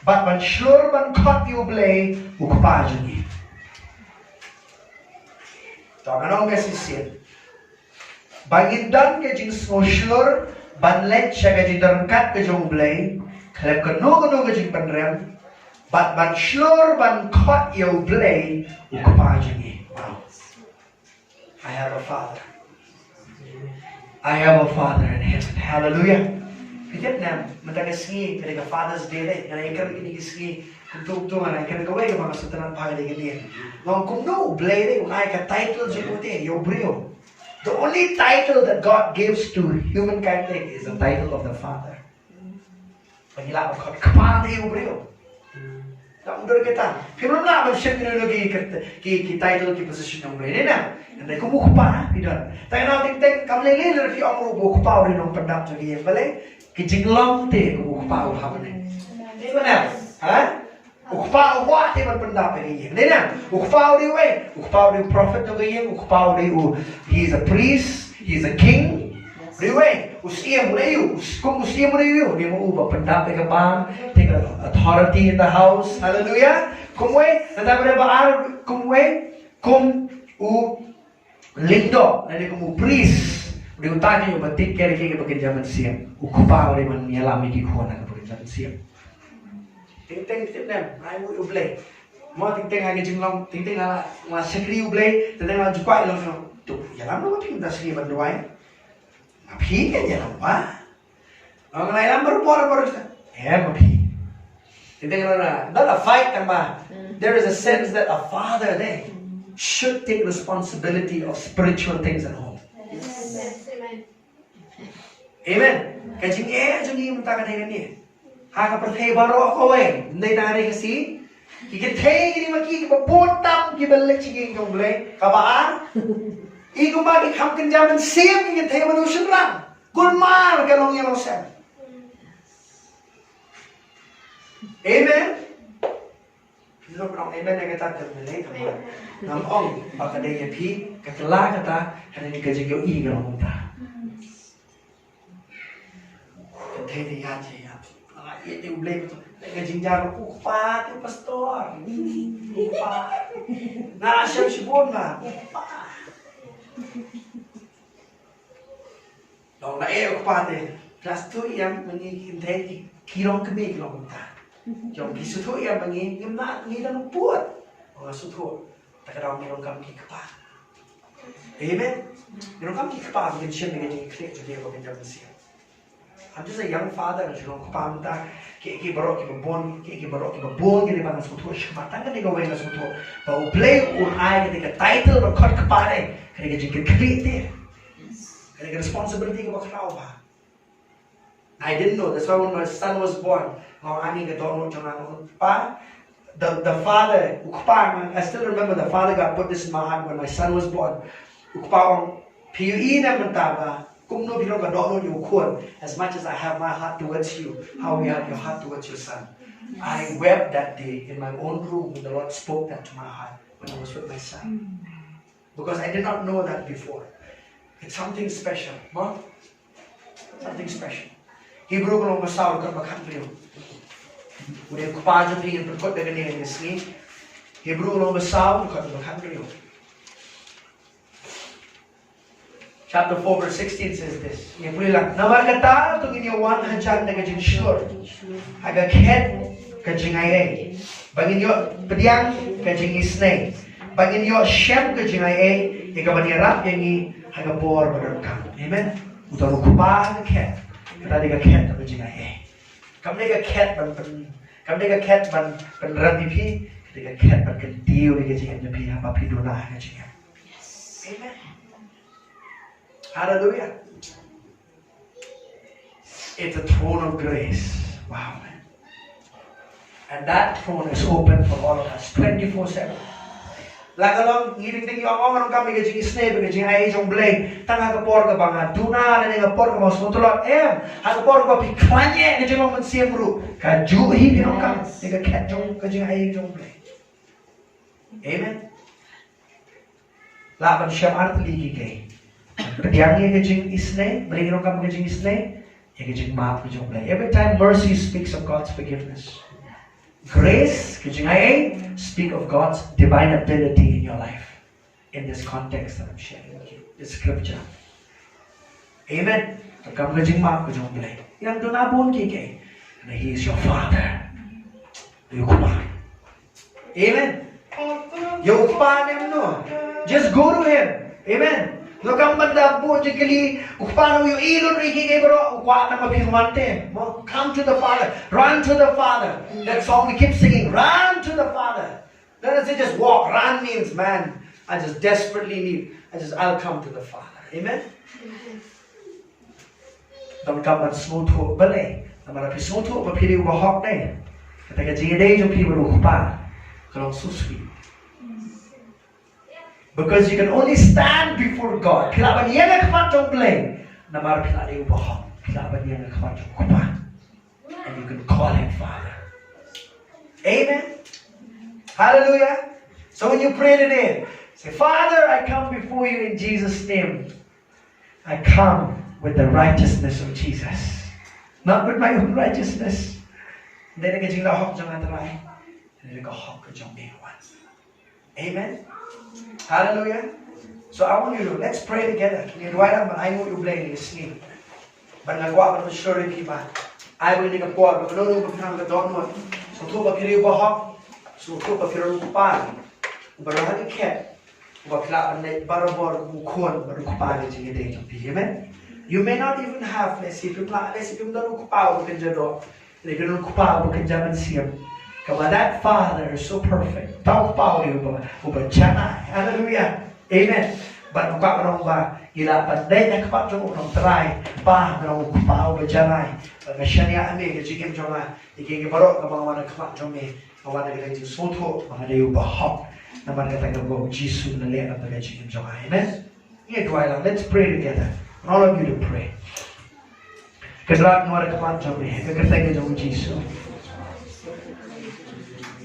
But man slur man kat you blay ukupaj ni. Jangan orang kasih siap. Bagi dan ke jing semua slur ban let cakap jing kat ke jong blay. Kalau kenu ke jing penrem. But man slur man kat you blay ukupaj ni. Wow. I have a father. I have a father in heaven. Hallelujah. Kita nak mentang singi ketika Father's Day ni, kerana ikan ini singi untuk mana ikan kau yang mana setelan pagi lagi ni. Long kum no blay ni, unai ka title jepote yo brio. The only title that God gives to humankind is the title of the Father. Pagila ko kepala yo brio. Tak mundur kita. Kita nak macam teknologi ki title ki position yang brio ni na. Nanti kamu kupa, tidak. Tapi nanti kita kamu lelaki lelaki orang mau kupa orang nak pendap jadi yang boleh. Kijinglong te ukpa uham ni. Mana? Ha? Ukpa uhwa te man pendap ni. Nena, ukpa uri we, ukpa uri prophet to gayeng, ukpa uri he is a priest, he is a king. Riwe, usia mulayu, kum usia mulayu, ni mo uba pendap ke ba, take authority in the house. Hallelujah. Kumwe, nata ba kumwe, kum u lindo, nani kum priest. Dia utanya yo batik kere ke bekerja siap. Ukupa oleh man nyalami di kuana ke bekerja siap. Ting nem, ai mu ublay. Mo ting hanya jinglong, ting ala sekri ublay, ting ala jukai long tu. Yalam lo pim das sekri banduai. Api kan yalam ba. Orang lain lam baru kita. Api. Ting ala dah fight kan ba. There is a sense that a father there should take responsibility of spiritual things at home. Amen. Kajing jangi mentakan dengan ni. Haka perthai baru aku ndai tangani kasi. Ki thai ni maki ki botam ki balik chigi ngong boleh. Kabaan. Iku ba ki kham kan jaman sim ki thai manusia ram. Gulmar kalong yang osem. Amen. Lo prong amen yang kata termelai kaman. Nam ong bakadai ya pi kakela kata hari kajing yo i kalong ta. Thế thì ya chị ạ, lại tiêu lên cái chính gia nó upa tiêu pastor, upa, na xem si buồn mà upa, đó là em upa thì class two em mình nghĩ thế thì khi đó cái gì lòng ta, trong khi số thôi em mình nghĩ em nghĩ nó buồn, hoặc số thôi, ta cái đó mình không cầm cái upa, amen, mình không cầm cái upa mình xem mình cái gì click cho dia kalau kita mesti. I'm just a young father. You know, kupamta. Ki barok ki babon ki bang sutu shmatang ni gawin na sutu. Ba play un ay ki title ba khot kapare. Kaya ki create. Kaya responsibility ki baklaw ba. I didn't know. That's why when my son was born, the father, I still remember the father God put this in my heart when my son was born. As much as I have my heart towards you, how you have your heart towards your son. I wept that day in my own room when the Lord spoke that to my heart when I was with my son. Because I did not know that before. It's something special. Huh? Something special. Hebrew ko lang masaw ka makakliw. Udah kupajo pingin perkot dengan ini sini. Hebrew ko lang masaw ka makakliw. Chapter 4 verse 16 says this. Yang puli lang. Namar kata itong inyawan hanjang na kajing sure. Haga ket kajing ay. Bangin yo pediang kajing isnay. Bangin yo shem kajing ay. Ikabanirap yang i haga bor bagangkam. Amen. Utang kupa haga ket. Kita ada cat apa juga Kami ada cat ban rani pi, kita cat ban kentiu ni kecing pi apa pi dona kecing. Amen. Hallelujah. It's a throne of grace. Wow, man. And that throne is open for all of us 24/7. Lagalong ngiring tingi orang kami kecing isne kecing ai jong blay tanga kapor ka banga duna na nga por ka mas mutulot ha kapor ka piklanye kecing mo siemru ka juhi dinong kam nga ket jong kecing ai jong blay. Amen. Laban siya art ligi kay pediang nga kecing isne bali dinong kam kecing isne kecing maaf kecing blay. Every time mercy speaks of God's forgiveness, grace, speak of God's divine ability in your life. In this context that I'm sharing with you, this scripture. Amen. Yang donabon kike, and He is your Father. Amen. Just go to Him. Amen. Lokang mandabo jikali upano yung ilon ikigay bro ukwa na mabihumante. Come to the Father. Run to the Father. That song we keep singing. Run to the Father. Doesn't say just walk. Run means, man, I just desperately need. I'll come to the Father. Amen. Donkam smuto bale. Namara smuto papiri ubahok na. Kataga jingday yung pibro kupa. Kalong suswi. Because you can only stand before God. Kilaban niya na kamatong blame. Namar pilali ubahok. Kilaban niya na kamatong kupa. And you can call Him Father. Amen. Hallelujah. So when you pray today, say, Father, I come before you in Jesus' name. I come with the righteousness of Jesus. Not with my own righteousness. Hindi na kajing lahok jang atray. Hindi na kahok ka jang mayroon. Amen. Hallelujah. So I want you to, let's pray together. Jingduwai lang ba? I know you blame me, sleep. But nagwa ka naman sure ba? I will need a poor, but no, but I'm the dog. So to ba kiri bahok? So to ba kiri pa? Barahan ket. Bakla na barabor kukon barukupali jingday ng Amen. You may not even have, let's see, if you don't kupaw bukan jado. If you don't kupaw bukan jaman siyam. Kama that Father is so perfect. Tao kupaw niyo ba chana. Hallelujah. Amen. But nung kakarong ba ilapan day na kapatong nung try pa nung kupaw ba janay. Pag siya niya ami kajigim joma ikikibaro ka mga wana kapatong me mga wana kajigim soto mga dayo bahok. Naman katagang go Jisu na liyan ang tagajigim joma. Amen. Let's pray together. And all of you to pray. Kadrat mo rin kapatong me. Kagkatagin ng Jisu.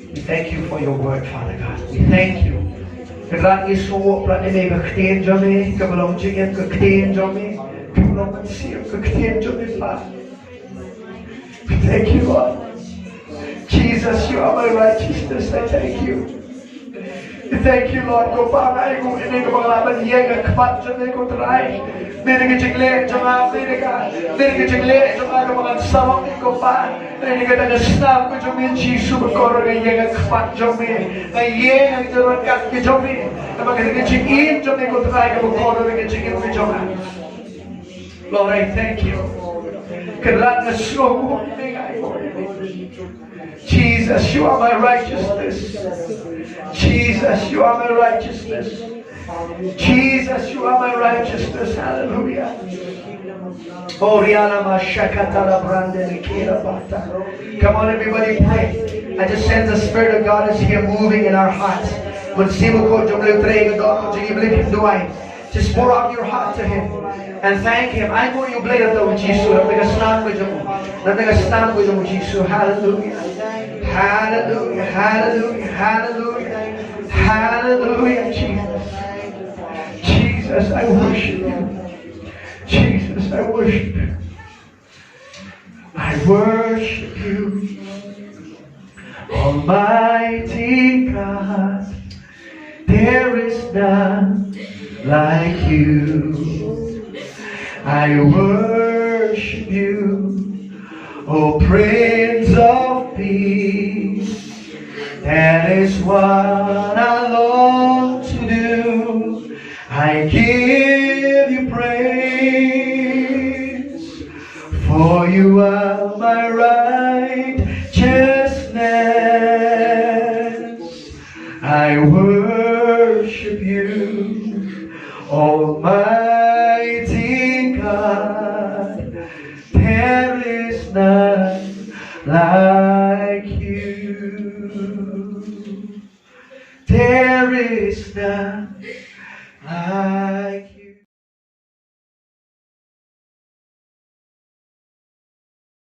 We thank you for your word, Father God. We thank you. Kadrat iso plani may kaktiin jome, kabalong jigim kaktiin jome, kabalong mansiyam kaktiin jome, Father. We thank you, Lord. Jesus, you are my righteousness. I thank you. We thank you, Lord. Go Father, I go in the Bangladesh, yega kapat jome ko try. Mere ke jingle joma mere ke jingle joma ko mga sawang ko pa. Mere ke taga snap ko jome Jisu ko ro yega kapat jome. Na yega joro kat ke jome. Na mga ke jingin jome ko try ko ro ke jingin ko joma. Lord, I thank you. Kerat na slow. Jesus, you are my righteousness. Jesus, you are my righteousness. Jesus, you are my righteousness. Hallelujah. Oh, Rihanna, ma shakatala brande kira bata. Come on, everybody, pray. I just sense the Spirit of God is here moving in our hearts. Just pour out your heart to Him and thank Him. I know you blade of Jisu. Jisu. Hallelujah. Hallelujah. Hallelujah. Hallelujah. Hallelujah. Jesus. Jesus, I worship you. Jesus, I worship you. I worship you. Almighty God, there is none like you. I worship you, O Prince of Peace. That is what I long to do. I give you praise, for you are my righteousness. I worship you, Almighty God. There is none like you. There is none like you.